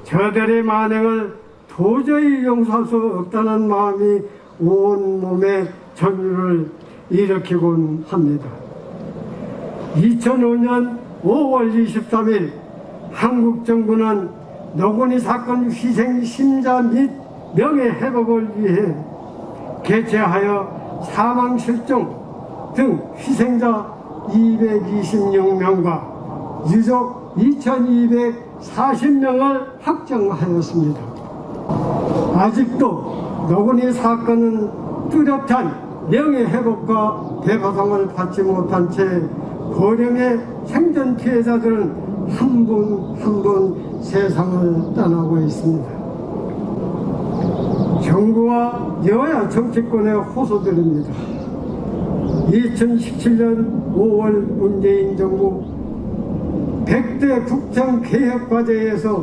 [SPEAKER 7] 저들의 만행을 도저히 용서할 수 없다는 마음이 온몸에 전율을 일으키곤 합니다. 2005년 5월 23일 한국 정부는 노건희 사건 희생 심자 및 명예회복을 위해 개최하여 사망실종 등 희생자 226명과 유족 2240명을 확정하였습니다. 아직도 노건희 사건은 뚜렷한 명예회복과 대보상을 받지 못한 채 고령의 생존 피해자들은 한 분 한 분 세상을 떠나고 있습니다. 정부와 여야 정치권의 호소들입니다. 2017년 5월 문재인 정부 100대 국정개혁과제에서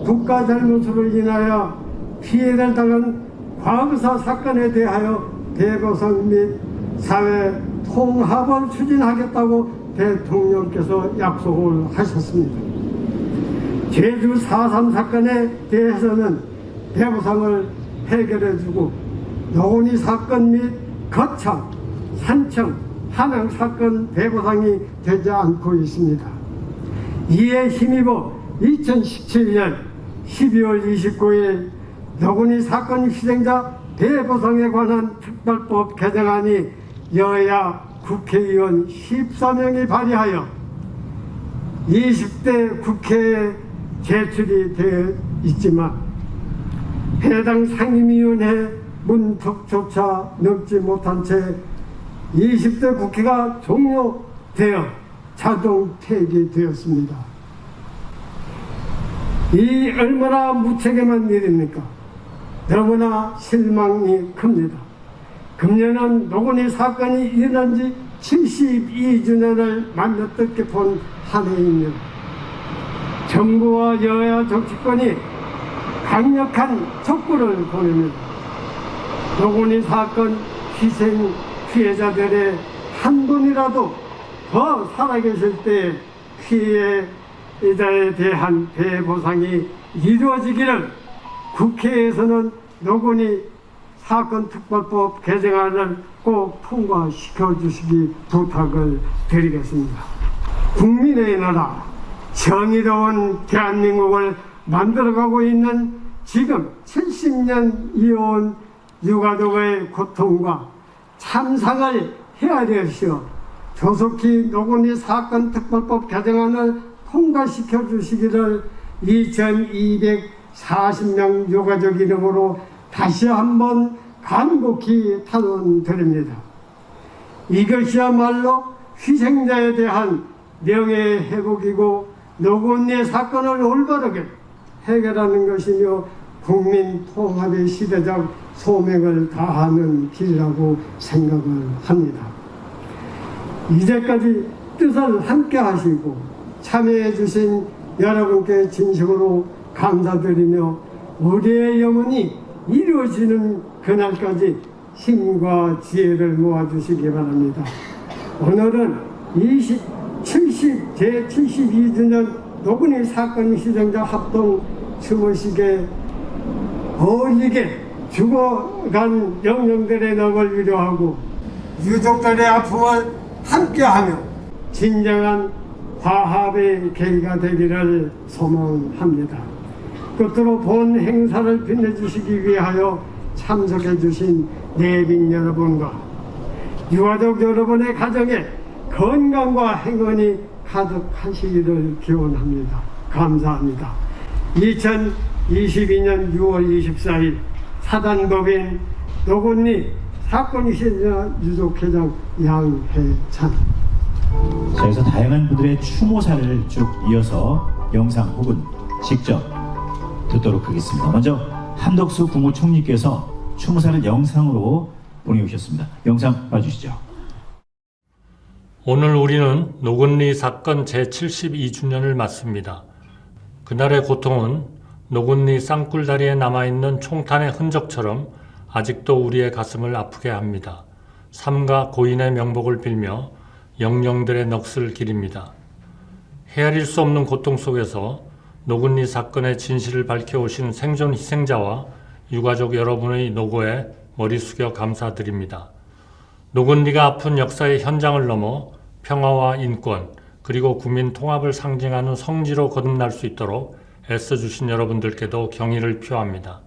[SPEAKER 7] 국가 잘못으로 인하여 피해를 당한 과거사 사건에 대하여 대보상 및 사회 통합을 추진하겠다고 대통령께서 약속을 하셨습니다. 제주 4.3 사건에 대해서는 대보상을 해결해주고 노건희 사건 및 거창, 산청, 함양 사건 대보상이 되지 않고 있습니다. 이에 힘입어 2017년 12월 29일 노건희 사건 희생자 대보상에 관한 특별법 개정안이 여야 국회의원 14명이 발의하여 20대 국회에 제출이 되어 있지만 해당 상임위원회 문턱조차 넘지 못한 채 20대 국회가 종료되어 자동 폐기되었습니다. 이 얼마나 무책임한 일입니까? 너무나 실망이 큽니다. 금년은 노건희 사건이 일어난 지 72주년을 만나 뜻깊은 한 해입니다. 정부와 여야 정치권이 강력한 촉구를 보냅니다. 노건희 사건 희생 피해자들의 한 분이라도 더 살아계실 때 피해자에 대한 배보상이 이루어지기를 국회에서는 노건희 사건 특별법 개정안을 꼭 통과시켜 주시기 부탁을 드리겠습니다. 국민의 나라 정의로운 대한민국을 만들어가고 있는 지금 70년 이어온 유가족의 고통과 참상을 헤아려시어 조속히 노건희 사건 특별법 개정안을 통과시켜 주시기를 2240명 유가족 이름으로 다시 한번 간곡히 탄원드립니다. 이것이야말로 희생자에 대한 명예회복이고 노건희 사건을 올바르게 해결하는 것이며 국민 통합의 시대적 소명을 다하는 길이라고 생각을 합니다. 이제까지 뜻을 함께 하시고 참여해 주신 여러분께 진심으로 감사드리며 우리의 영혼이 이루어지는 그날까지 힘과 지혜를 모아주시기 바랍니다. 오늘은 제72주년 노건희 사건 희생자 합동 추모식에 어울리게 죽어간 영령들의 넋을 위로하고 유족들의 아픔을 함께하며 진정한 화합의 계기가 되기를 소망합니다. 끝으로 본 행사를 빛내주시기 위하여 참석해 주신 내빈 여러분과 유가족 여러분의 가정에 건강과 행운이 가득하시기를 기원합니다. 감사합니다. 2022년 6월 24일 사단법인 노건리 사건 희생자 유족회장 양해찬.
[SPEAKER 1] 자, 여기서 다양한 분들의 추모사를 쭉 이어서 영상 혹은 직접 듣도록 하겠습니다. 먼저 한덕수 국무총리께서 추모사를 영상으로 보내오셨습니다. 영상 봐주시죠.
[SPEAKER 15] 오늘 우리는 노건리 사건 제72주년을 맞습니다. 그날의 고통은 노건리 쌍굴다리에 남아있는 총탄의 흔적처럼 아직도 우리의 가슴을 아프게 합니다. 삼가 고인의 명복을 빌며 영령들의 넋을 기립니다. 헤아릴 수 없는 고통 속에서 노건리 사건의 진실을 밝혀오신 생존 희생자와 유가족 여러분의 노고에 머리 숙여 감사드립니다. 노건리가 아픈 역사의 현장을 넘어 평화와 인권 그리고 국민 통합을 상징하는 성지로 거듭날 수 있도록 애써주신 여러분들께도 경의를 표합니다.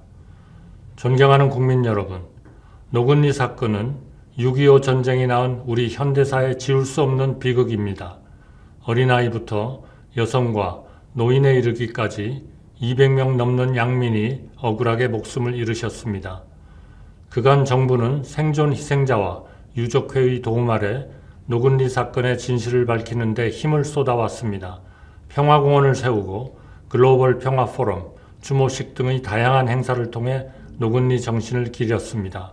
[SPEAKER 15] 존경하는 국민 여러분, 노건리 사건은 6.25 전쟁이 낳은 우리 현대사에 지울 수 없는 비극입니다. 어린아이부터 여성과 노인에 이르기까지 200명 넘는 양민이 억울하게 목숨을 잃으셨습니다. 그간 정부는 생존 희생자와 유족회의 도움 아래 노건리 사건의 진실을 밝히는 데 힘을 쏟아왔습니다. 평화공원을 세우고 글로벌 평화 포럼, 추모식 등의 다양한 행사를 통해 노건리 정신을 기렸습니다.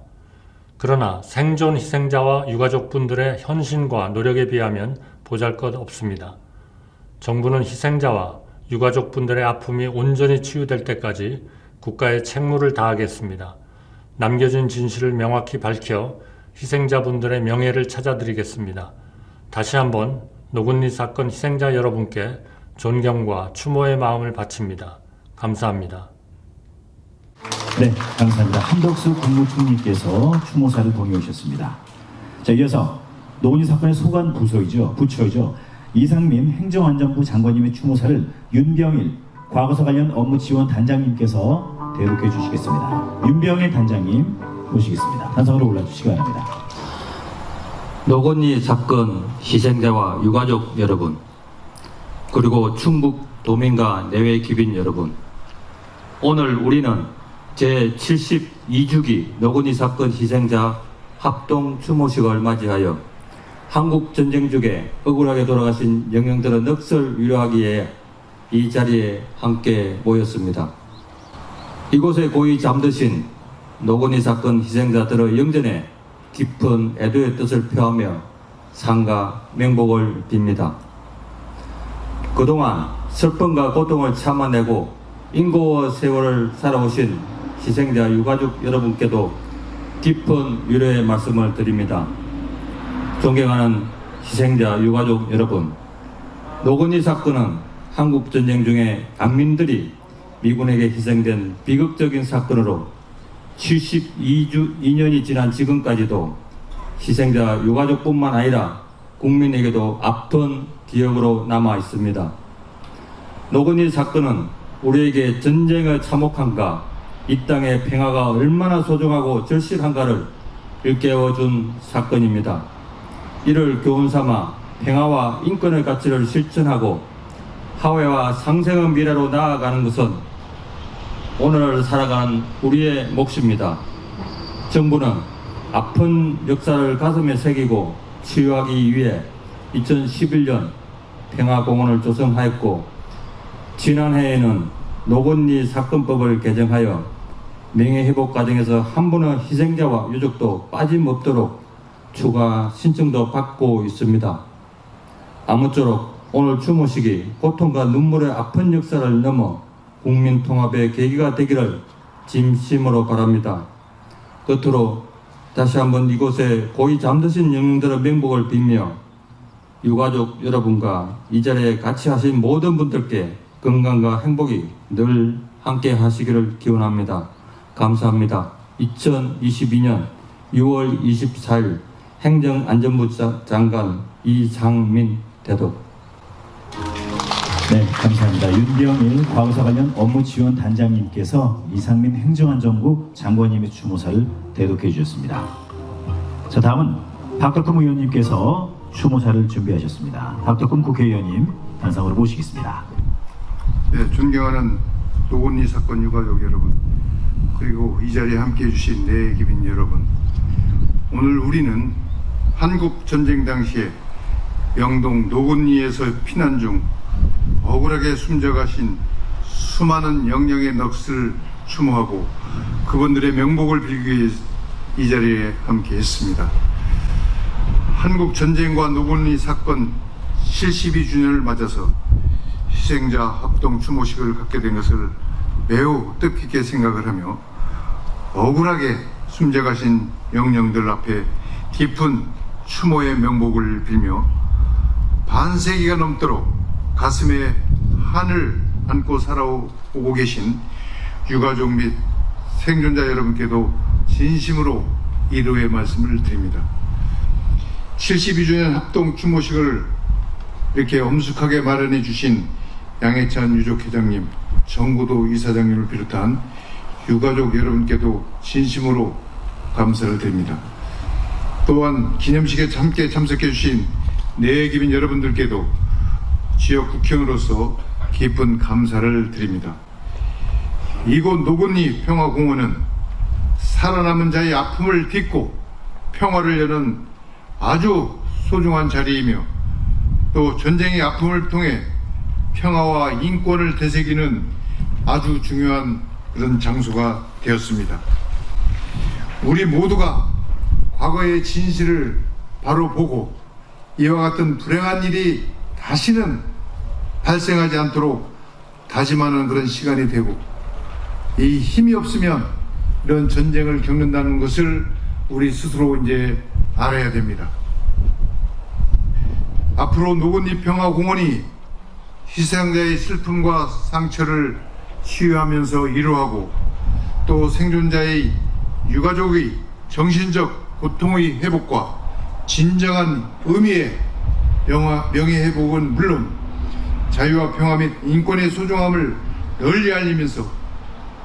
[SPEAKER 15] 그러나 생존 희생자와 유가족분들의 헌신과 노력에 비하면 보잘것없습니다. 정부는 희생자와 유가족분들의 아픔이 온전히 치유될 때까지 국가의 책무를 다하겠습니다. 남겨진 진실을 명확히 밝혀 희생자분들의 명예를 찾아드리겠습니다. 다시 한번 노건리 사건 희생자 여러분께 존경과 추모의 마음을 바칩니다. 감사합니다.
[SPEAKER 1] 네, 감사합니다. 한덕수 국무총리께서 추모사를 보내오셨습니다. 자, 이어서 노건리 사건의 소관 부처이죠. 이상민 행정안전부 장관님의 추모사를 윤병일 과거사 관련 업무 지원 단장님께서 대독해 주시겠습니다. 윤병일 단장님 모시겠습니다. 단상으로 올라주시기 바랍니다.
[SPEAKER 16] 노건리 사건 희생자와 유가족 여러분, 그리고 충북 도민과 내외 기빈 여러분, 오늘 우리는 제72주기 노건리 사건 희생자 합동 추모식을 맞이하여 한국 전쟁 중에 억울하게 돌아가신 영령들의 넋을 위로하기 위해 이 자리에 함께 모였습니다. 이곳에 고이 잠드신 노건리 사건 희생자들의 영전에 깊은 애도의 뜻을 표하며 상가 명복을 빕니다. 그동안 슬픔과 고통을 참아내고 인고의 세월을 살아오신 희생자 유가족 여러분께도 깊은 위로의 말씀을 드립니다. 존경하는 희생자 유가족 여러분, 노건리 사건은 한국전쟁 중에 안민들이 미군에게 희생된 비극적인 사건으로 72년이 지난 지금까지도 희생자 유가족뿐만 아니라 국민에게도 아픈 기억으로 남아 있습니다. 노건리 사건은 우리에게 전쟁의 참혹함과 이 땅의 평화가 얼마나 소중하고 절실한가를 일깨워준 사건입니다. 이를 교훈삼아 평화와 인권의 가치를 실천하고 화해와 상생의 미래로 나아가는 것은 오늘을 살아가는 우리의 몫입니다. 정부는 아픈 역사를 가슴에 새기고 치유하기 위해 2011년 평화공원을 조성하였고, 지난해에는 노건리 사건법을 개정하여 명예회복 과정에서 한 분의 희생자와 유족도 빠짐없도록 추가 신청도 받고 있습니다. 아무쪼록 오늘 추모식이 고통과 눈물의 아픈 역사를 넘어 국민 통합의 계기가 되기를 진심으로 바랍니다. 끝으로 다시 한번 이곳에 고이 잠드신 영웅들의 명복을 빌며 유가족 여러분과 이 자리에 같이 하신 모든 분들께 건강과 행복이 늘 함께 하시기를 기원합니다. 감사합니다. 2022년 6월 24일 행정안전부 장관 이상민 대독.
[SPEAKER 1] 네, 감사합니다. 윤병일 과거사 관련 업무 지원 단장님께서 이상민 행정안전부 장관님의 추모사를 대독해 주셨습니다. 자, 다음은 박덕흠 의원님께서 추모사를 준비하셨습니다. 박덕흠 국회의원님 단상으로 모시겠습니다.
[SPEAKER 6] 네, 존경하는 노건리 사건 유가족 여러분, 그리고 이 자리에 함께해 주신 내기빈 여러분, 오늘 우리는 한국 전쟁 당시에 영동 노건리에서 피난 중 억울하게 숨져가신 수많은 영령의 넋을 추모하고 그분들의 명복을 빌기 위해 이 자리에 함께했습니다. 한국 전쟁과 노건리 사건 72주년을 맞아서 희생자 합동 추모식을 갖게 된 것을 매우 뜻깊게 생각을 하며 억울하게 숨져가신 영령들 앞에 깊은 추모의 명복을 빌며 반세기가 넘도록 가슴에 한을 안고 살아오고 계신 유가족 및 생존자 여러분께도 진심으로 이루의 말씀을 드립니다. 72주년 합동 추모식을 이렇게 엄숙하게 마련해 주신 양해찬 유족회장님, 정구도 이사장님을 비롯한 유가족 여러분께도 진심으로 감사를 드립니다. 또한 기념식에 함께 참석해 주신 내기빈 여러분들께도 지역 국회의원으로서 깊은 감사를 드립니다. 이곳 노건리 평화공원은 살아남은 자의 아픔을 딛고 평화를 여는 아주 소중한 자리이며 또 전쟁의 아픔을 통해 평화와 인권을 되새기는 아주 중요한 그런 장소가 되었습니다. 우리 모두가 과거의 진실을 바로 보고 이와 같은 불행한 일이 다시는 발생하지 않도록 다짐하는 그런 시간이 되고, 이 힘이 없으면 이런 전쟁을 겪는다는 것을 우리 스스로 이제 알아야 됩니다. 앞으로 노건리 평화공원이 희생자의 슬픔과 상처를 치유하면서 위로하고 또 생존자의 유가족의 정신적 고통의 회복과 진정한 의미의 명예회복은 물론 자유와 평화 및 인권의 소중함을 널리 알리면서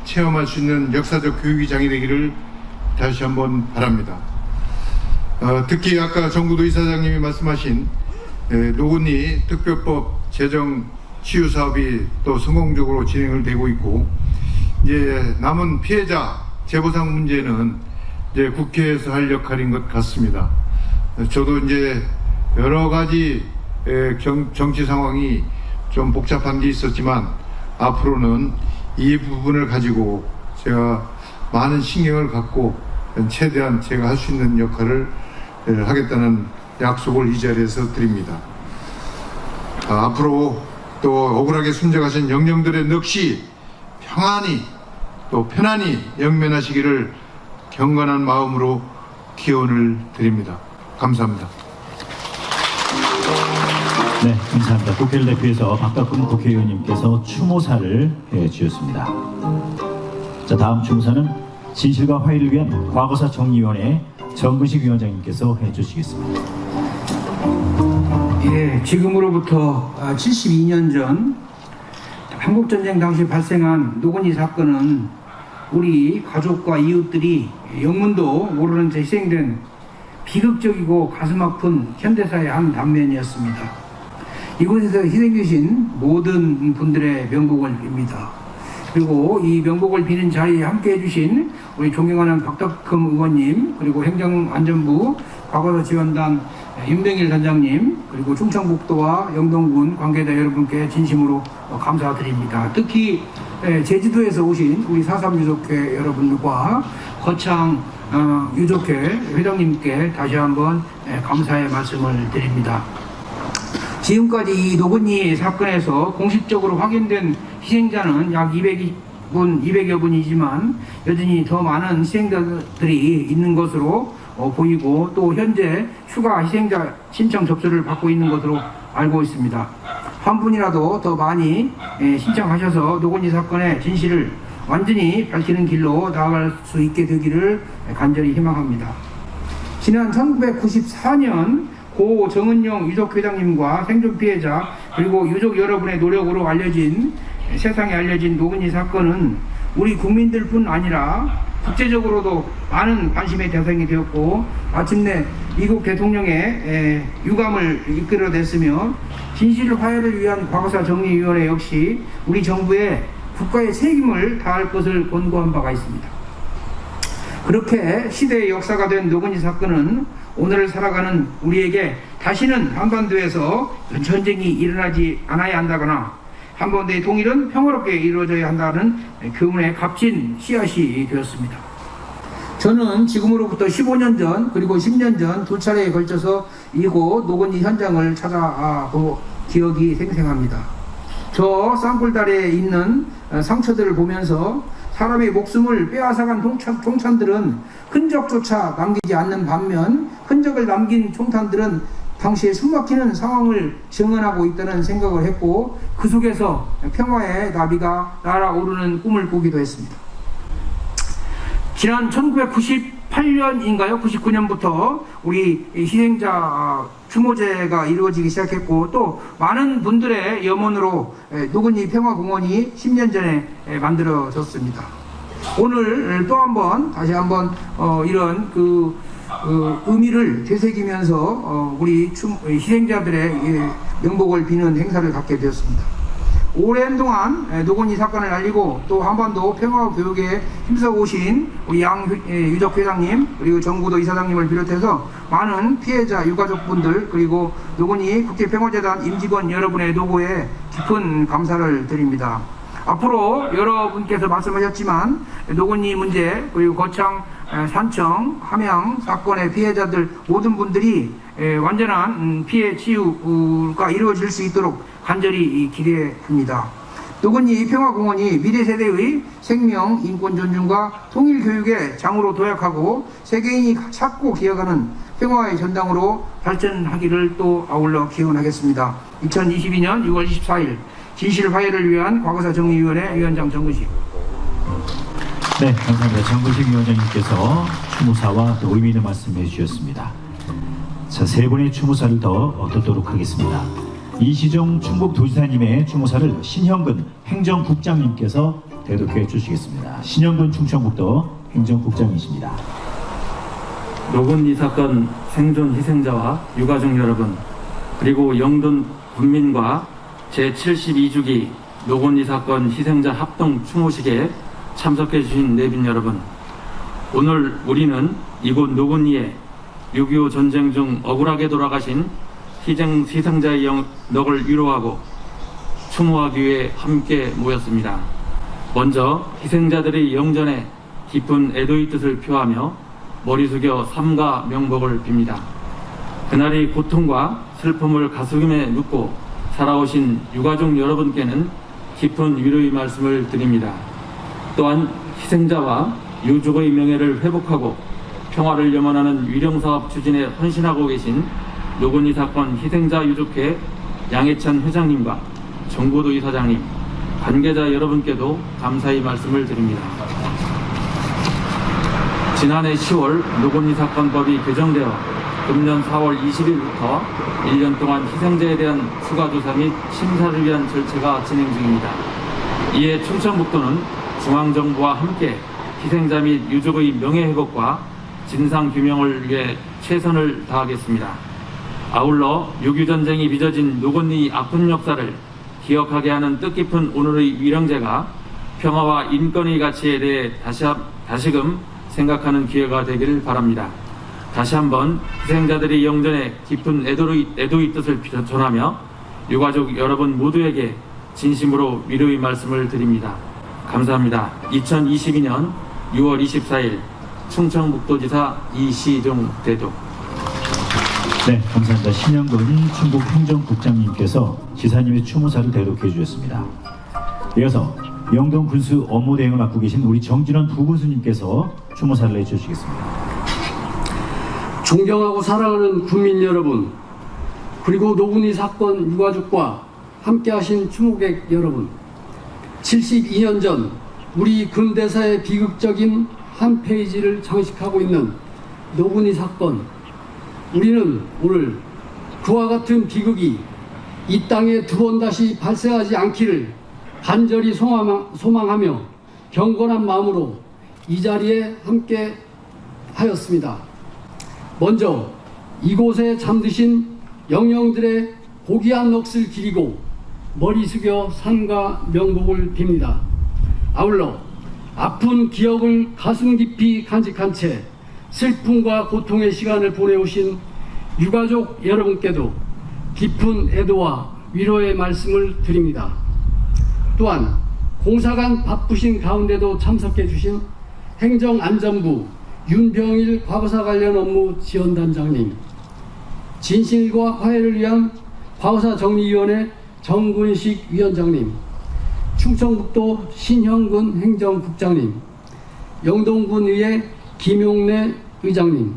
[SPEAKER 6] 체험할 수 있는 역사적 교육의 장이 되기를 다시 한번 바랍니다. 특히 아까 정구도 이사장님이 말씀하신 노건리 특별법 제정 치유 사업이 또 성공적으로 진행을 되고 있고, 이제 남은 피해자 재보상 문제는 이제 국회에서 할 역할인 것 같습니다. 저도 이제 여러 가지 정치 상황이 좀 복잡한 게 있었지만 앞으로는 이 부분을 가지고 제가 많은 신경을 갖고 최대한 제가 할 수 있는 역할을 하겠다는 약속을 이 자리에서 드립니다. 앞으로 또 억울하게 숨져가신 영령들의 넋이 평안히 또 편안히 영면하시기를 경건한 마음으로 기원을 드립니다. 감사합니다.
[SPEAKER 1] 네, 감사합니다. 국회를 대표해서 박덕흠 국회의원님께서 추모사를 해주셨습니다. 자, 다음 추모사는 진실과 화해를 위한 과거사 정리위원회 정근식 위원장님께서 해주시겠습니다.
[SPEAKER 17] 예, 지금으로부터 72년 전 한국전쟁 당시 발생한 노건리 사건은 우리 가족과 이웃들이 영문도 모르는 채 희생된 비극적이고 가슴 아픈 현대사의 한 단면이었습니다. 이곳에서 희생되신 모든 분들의 명복을 빕니다. 그리고 이 명복을 비는 자리에 함께 해주신 우리 존경하는 박덕흠 의원님, 그리고 행정안전부 과거사 지원단 윤병일 단장님, 그리고 충청북도와 영동군 관계자 여러분께 진심으로 감사드립니다. 특히 제주도에서 오신 우리 4.3 유족회 여러분들과 거창 유족회 회장님께 다시 한번 감사의 말씀을 드립니다. 지금까지 이 노건리 사건에서 공식적으로 확인된 희생자는 약 200여 분이지만 여전히 더 많은 희생자들이 있는 것으로 보이고 또 현재 추가 희생자 신청 접수를 받고 있는 것으로 알고 있습니다. 한 분이라도 더 많이 신청하셔서 노건리 사건의 진실을 완전히 밝히는 길로 나아갈 수 있게 되기를 간절히 희망합니다. 지난 1994년 고 정은용 유족회장님과 생존 피해자 그리고 유족 여러분의 노력으로 세상에 알려진 노건리 사건은 우리 국민들뿐 아니라 국제적으로도 많은 관심의 대상이 되었고 마침내 미국 대통령의 유감을 이끌어냈으며 진실 화해를 위한 과거사 정리위원회 역시 우리 정부에 국가의 책임을 다할 것을 권고한 바가 있습니다. 그렇게 시대의 역사가 된 노건리 사건은 오늘을 살아가는 우리에게 다시는 한반도에서 전쟁이 일어나지 않아야 한다거나 한반도의 통일은 평화롭게 이루어져야 한다는 교훈의 값진 씨앗이 되었습니다. 저는 지금으로부터 15년 전 그리고 10년 전 두 차례에 걸쳐서 이곳 노건리 현장을 찾아본 기억이 생생합니다. 저 쌍굴다리에 있는 상처들을 보면서 사람의 목숨을 빼앗아간 총탄들은 흔적조차 남기지 않는 반면 흔적을 남긴 총탄들은 당시에 숨막히는 상황을 증언하고 있다는 생각을 했고 그 속에서 평화의 나비가 날아오르는 꿈을 꾸기도 했습니다. 지난 1998년인가요? 99년부터 우리 희생자 추모제가 이루어지기 시작했고 또 많은 분들의 염원으로 노건리 평화공원이 10년 전에 만들어졌습니다. 오늘 또 한번 다시 한번 이런 의미를 되새기면서 우리 희생자들의 명복을 비는 행사를 갖게 되었습니다. 오랜 동안 노건리 사건을 알리고 또 한반도 평화 교육에 힘써 오신 우리 양 유족회장님 그리고 정구도 이사장님을 비롯해서 많은 피해자 유가족분들 그리고 노건리 국제평화재단 임직원 여러분의 노고에 깊은 감사를 드립니다. 앞으로 여러분께서 말씀하셨지만 노건리 문제 그리고 거창 산청 함양 사건의 피해자들 모든 분들이 완전한 피해 치유가 이루어질 수 있도록 간절히 기대합니다. 노건리 평화공원이 미래 세대의 생명, 인권 존중과 통일 교육의 장으로 도약하고 세계인이 찾고 기억하는 평화의 전당으로 발전하기를 또 아울러 기원하겠습니다. 2022년 6월 24일 진실 화해를 위한 과거사 정리위원회 위원장 정근식.
[SPEAKER 1] 네, 감사합니다. 정근식 위원장님께서 추모사와 또 의미 있는 말씀해 주셨습니다. 자, 세 분의 추모사를 더 듣도록 하겠습니다. 이시정 충북도지사님의 추모사를 신형근 행정국장님께서 대독해 주시겠습니다. 신형근 충청북도 행정국장이십니다.
[SPEAKER 18] 노건리 사건 생존 희생자와 유가족 여러분 그리고 영돈 군민과 제72주기 노건리 사건 희생자 합동 추모식에 참석해 주신 내빈 여러분, 오늘 우리는 이곳 노건리에 6.25 전쟁 중 억울하게 돌아가신 희생자의 영덕을 위로하고 추모하기 위해 함께 모였습니다. 먼저 희생자들의 영전에 깊은 애도의 뜻을 표하며 머리 숙여 삼가 명복을 빕니다. 그날의 고통과 슬픔을 가슴에 눕고 살아오신 유가족 여러분께는 깊은 위로의 말씀을 드립니다. 또한 희생자와 유족의 명예를 회복하고 평화를 염원하는 위령사업 추진에 헌신하고 계신 노건리 사건 희생자 유족회 양해찬 회장님과 정보도 이사장님, 관계자 여러분께도 감사의 말씀을 드립니다. 지난해 10월 노건리 사건법이 개정되어 금년 4월 20일부터 1년 동안 희생자에 대한 추가조사 및 심사를 위한 절차가 진행 중입니다. 이에 충청북도는 중앙정부와 함께 희생자 및 유족의 명예회복과 진상규명을 위해 최선을 다하겠습니다. 아울러 6.25 전쟁이 빚어진 노건리 아픈 역사를 기억하게 하는 뜻깊은 오늘의 위령제가 평화와 인권의 가치에 대해 다시금 생각하는 기회가 되기를 바랍니다. 다시 한번 희생자들의 영전에 깊은 애도의 뜻을 전하며 유가족 여러분 모두에게 진심으로 위로의 말씀을 드립니다. 감사합니다. 2022년 6월 24일 충청북도지사 이시중 대도.
[SPEAKER 1] 네, 감사합니다. 신영근 충북행정국장님께서 지사님의 추모사를 대독해 주셨습니다. 이어서 영동 군수 업무 대행을 맡고 계신 우리 정진원 부군수님께서 추모사를 해주시겠습니다.
[SPEAKER 19] 존경하고 사랑하는 국민 여러분, 그리고 노군이 사건 유가족과 함께하신 추모객 여러분, 72년 전 우리 근대사의 비극적인 한 페이지를 장식하고 있는 노군이 사건, 우리는 오늘 그와 같은 비극이 이 땅에 두 번 다시 발생하지 않기를 간절히 소망하며 경건한 마음으로 이 자리에 함께 하였습니다. 먼저 이곳에 잠드신 영령들의 고귀한 넋을 기리고 머리 숙여 삼가 명복을 빕니다. 아울러 아픈 기억을 가슴 깊이 간직한 채 슬픔과 고통의 시간을 보내오신 유가족 여러분께도 깊은 애도와 위로의 말씀을 드립니다. 또한 공사관 바쁘신 가운데도 참석해 주신 행정안전부 윤병일 과거사 관련 업무 지원단장님, 진실과 화해를 위한 과거사 정리위원회 정근식 위원장님, 충청북도 신형근 행정국장님, 영동군의회 김용래 의장님,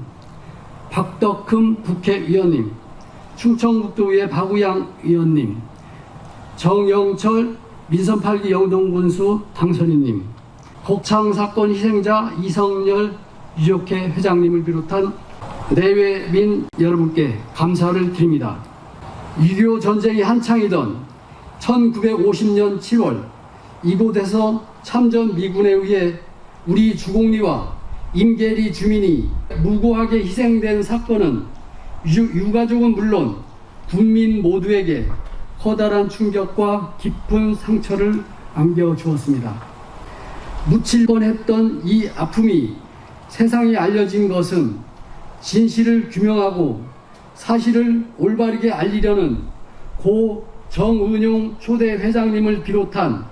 [SPEAKER 19] 박덕흠 국회의원님, 충청북도의회 박우양 의원님, 정영철 민선 8기 영동군수 당선인님, 곡창사건 희생자 이성열 유족회 회장님을 비롯한 내외민 여러분께 감사를 드립니다. 6.25 전쟁이 한창이던 1950년 7월 이곳에서 참전 미군에 의해 우리 주공리와 임계리 주민이 무고하게 희생된 사건은 유가족은 물론 국민 모두에게 커다란 충격과 깊은 상처를 안겨주었습니다. 묻힐 뻔했던 이 아픔이 세상에 알려진 것은 진실을 규명하고 사실을 올바르게 알리려는 고 정은용 초대 회장님을 비롯한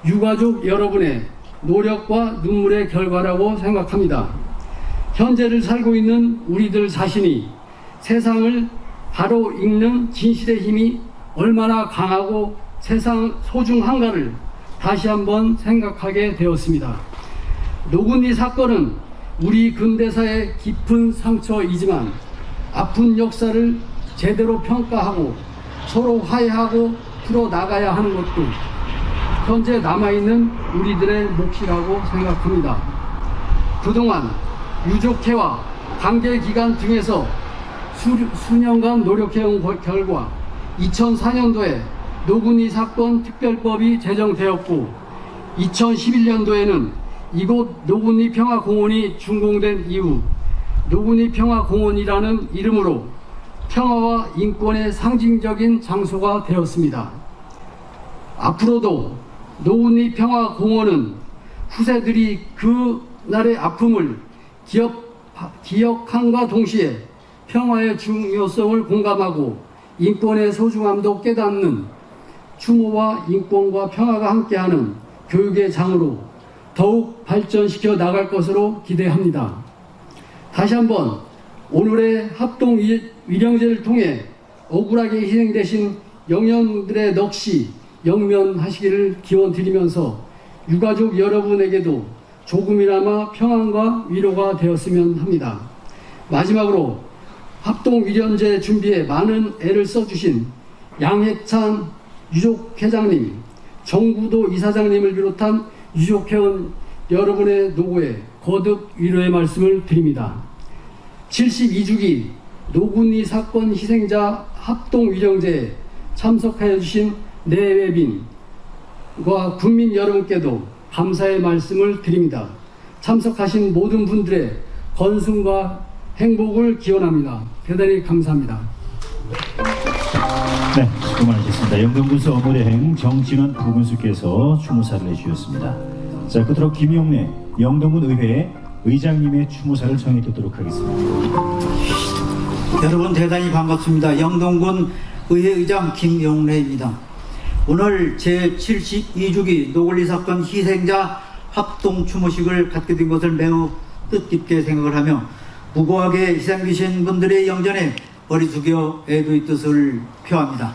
[SPEAKER 19] 유가족 여러분의 노력과 눈물의 결과라고 생각합니다. 현재를 살고 있는 우리들 자신이 세상을 바로 읽는 진실의 힘이 얼마나 강하고 세상 소중한가를 다시 한번 생각하게 되었습니다. 노군리 사건은 우리 근대사의 깊은 상처이지만 아픈 역사를 제대로 평가하고 서로 화해하고 풀어나가야 하는 것도 현재 남아있는 우리들의 몫이라고 생각합니다. 그동안 유족회와 관계기관 등에서 수년간 노력해온 결과 2004년도에 노군리 사건 특별법이 제정되었고 2011년도에는 이곳 노군리 평화공원이 준공된 이후 노군리 평화공원이라는 이름으로 평화와 인권의 상징적인 장소가 되었습니다. 앞으로도 노군리 평화공원은 후세들이 그날의 아픔을 기억함과 동시에 평화의 중요성을 공감하고 인권의 소중함도 깨닫는 추모와 인권과 평화가 함께하는 교육의 장으로 더욱 발전시켜 나갈 것으로 기대합니다. 다시 한번 오늘의 합동 위령제를 통해 억울하게 희생되신 영령들의 넋이 영면하시기를 기원드리면서 유가족 여러분에게도 조금이나마 평안과 위로가 되었으면 합니다. 마지막으로 합동 위령제 준비에 많은 애를 써주신 양해찬 유족회장님, 정구도 이사장님을 비롯한 유족회원 여러분의 노고에 거듭 위로의 말씀을 드립니다. 72주기 노군리 사건 희생자 합동 위령제에 참석하여 주신 내외빈과 국민 여러분께도 감사의 말씀을 드립니다. 참석하신 모든 분들의 건승과 행복을 기원합니다. 대단히 감사합니다.
[SPEAKER 1] 네, 수고 많으셨습니다. 영동군수 업무대행 정진원 부군수께서 추모사를 해주셨습니다. 자, 끝으로 김용래 영동군 의회 의장님의 추모사를 청해 듣도록 하겠습니다.
[SPEAKER 20] 여러분 대단히 반갑습니다. 영동군 의회의장 김용래입니다. 오늘 제72주기 노군리 사건 희생자 합동 추모식을 갖게 된 것을 매우 뜻깊게 생각을 하며 무고하게 희생되신 분들의 영전에 머리 숙여 애도의 뜻을 표합니다.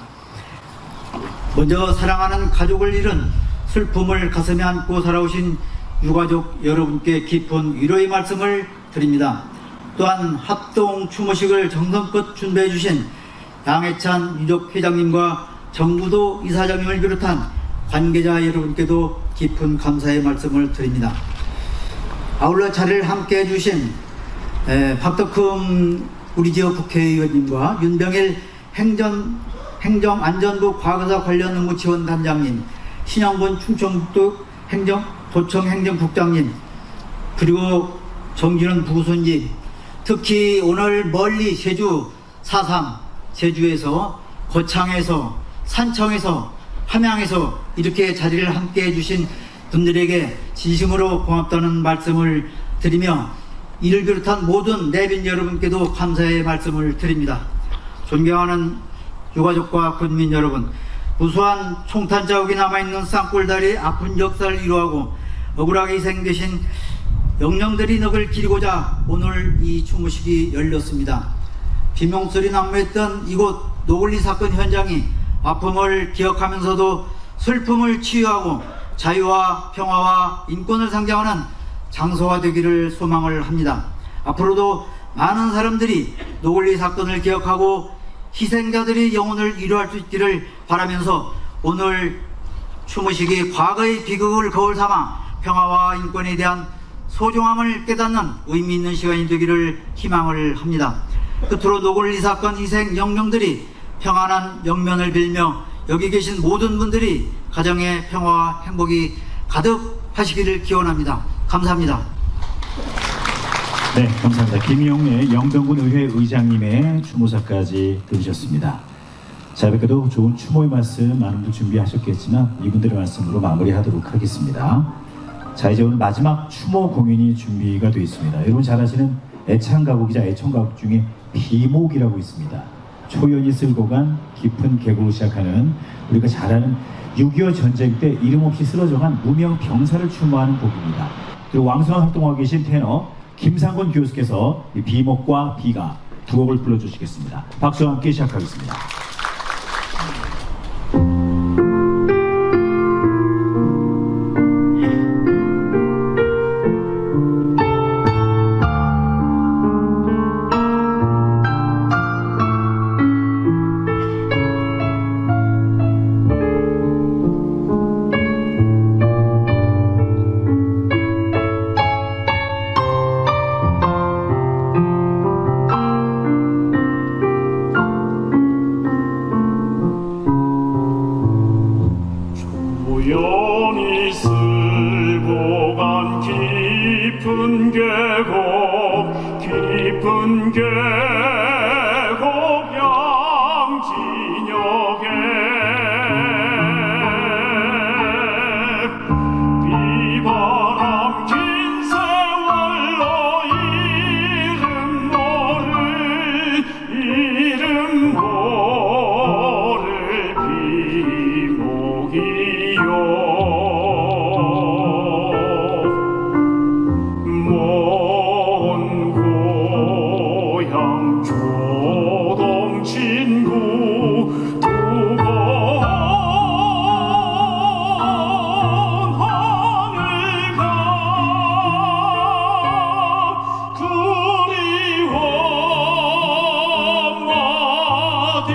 [SPEAKER 20] 먼저 사랑하는 가족을 잃은 슬픔을 가슴에 안고 살아오신 유가족 여러분께 깊은 위로의 말씀을 드립니다. 또한 합동 추모식을 정성껏 준비해 주신 양해찬 유족 회장님과 정부도 이사장님을 비롯한 관계자 여러분께도 깊은 감사의 말씀을 드립니다. 아울러 자리를 함께 해주신 박덕흠 우리 지역 국회의원님과 윤병일 행정안전부 과거사 관련 의무지원 단장님, 신영근 충청북도 도청 행정국장님, 그리고 정진원 부소님, 특히 오늘 멀리 제주 4.3 제주에서 거창에서 산청에서 함양에서 이렇게 자리를 함께 해주신 분들에게 진심으로 고맙다는 말씀을 드리며 이를 비롯한 모든 내빈 여러분께도 감사의 말씀을 드립니다. 존경하는 유가족과 군민 여러분, 무수한 총탄 자국이 남아있는 쌍골다리의 아픈 역사를 위로하고 억울하게 희생되신 영령들이 넋을 기리고자 오늘 이 추모식이 열렸습니다. 비명소리 난무했던 이곳 노골리 사건 현장이 아픔을 기억하면서도 슬픔을 치유하고 자유와 평화와 인권을 상징하는 장소가 되기를 소망을 합니다. 앞으로도 많은 사람들이 노골리 사건을 기억하고 희생자들의 영혼을 위로할 수 있기를 바라면서 오늘 추모식이 과거의 비극을 거울 삼아 평화와 인권에 대한 소중함을 깨닫는 의미 있는 시간이 되기를 희망을 합니다. 끝으로 노골리 사건 희생 영령들이 평안한 영면을 빌며 여기 계신 모든 분들이 가정의 평화와 행복이 가득하시기를 기원합니다. 감사합니다.
[SPEAKER 1] 네, 감사합니다. 김용래 영동군 의회 의장님의 추모사까지 들으셨습니다. 자, 이렇게도 좋은 추모의 말씀 많은 분들 준비하셨겠지만 이분들의 말씀으로 마무리하도록 하겠습니다. 자, 이제 오늘 마지막 추모 공연이 준비가 되어 있습니다. 여러분 잘 아시는 애창가곡이자 애청가곡 중에 비목이라고 있습니다. 초연이 쓸고 간 깊은 계곡으로 시작하는 우리가 잘 아는 6.25 전쟁 때 이름 없이 쓰러져간 무명 병사를 추모하는 곡입니다. 그리고 왕성한 활동하고 계신 테너 김상곤 교수께서 이 비목과 비가 두 곡을 불러주시겠습니다. 박수와 함께 시작하겠습니다.
[SPEAKER 21] 우연히 쓸고 간 깊은 계곡 양진역에 비바람 긴 세월로 이름 모를 비목이요 먼 고향 조동 친구 두번 하늘 가 그리워 마디마디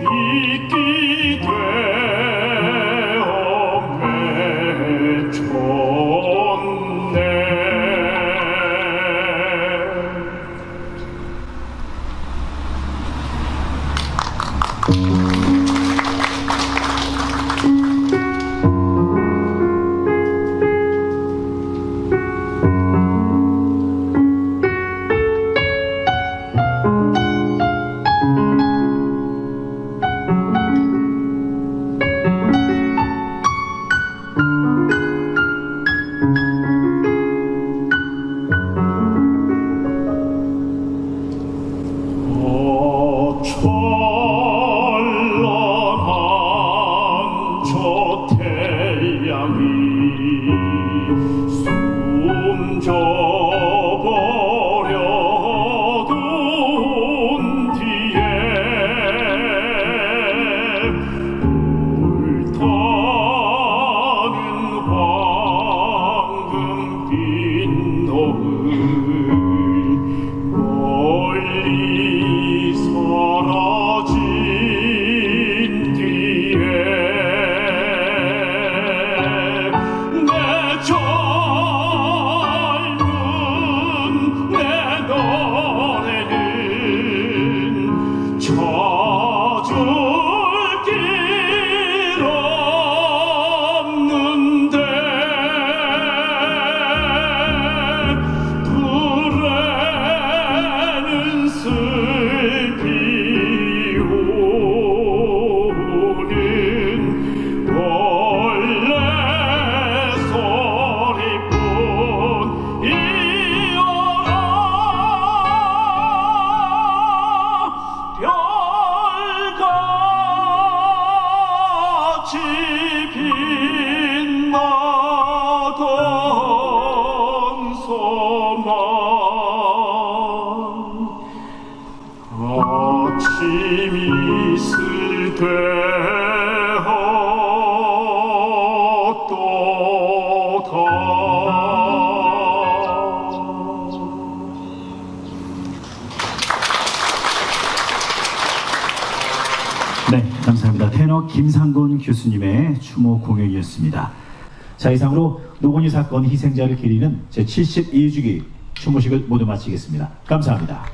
[SPEAKER 21] 잊기 되어 맺혔네. 찬란한 저 태양이 심히
[SPEAKER 1] 네, 감사합니다. 테너 김상곤 교수님의 추모 공연이었습니다. 자, 이상으로 노건희 사건 희생자를 기리는 제72주기 추모식을 모두 마치겠습니다. 감사합니다.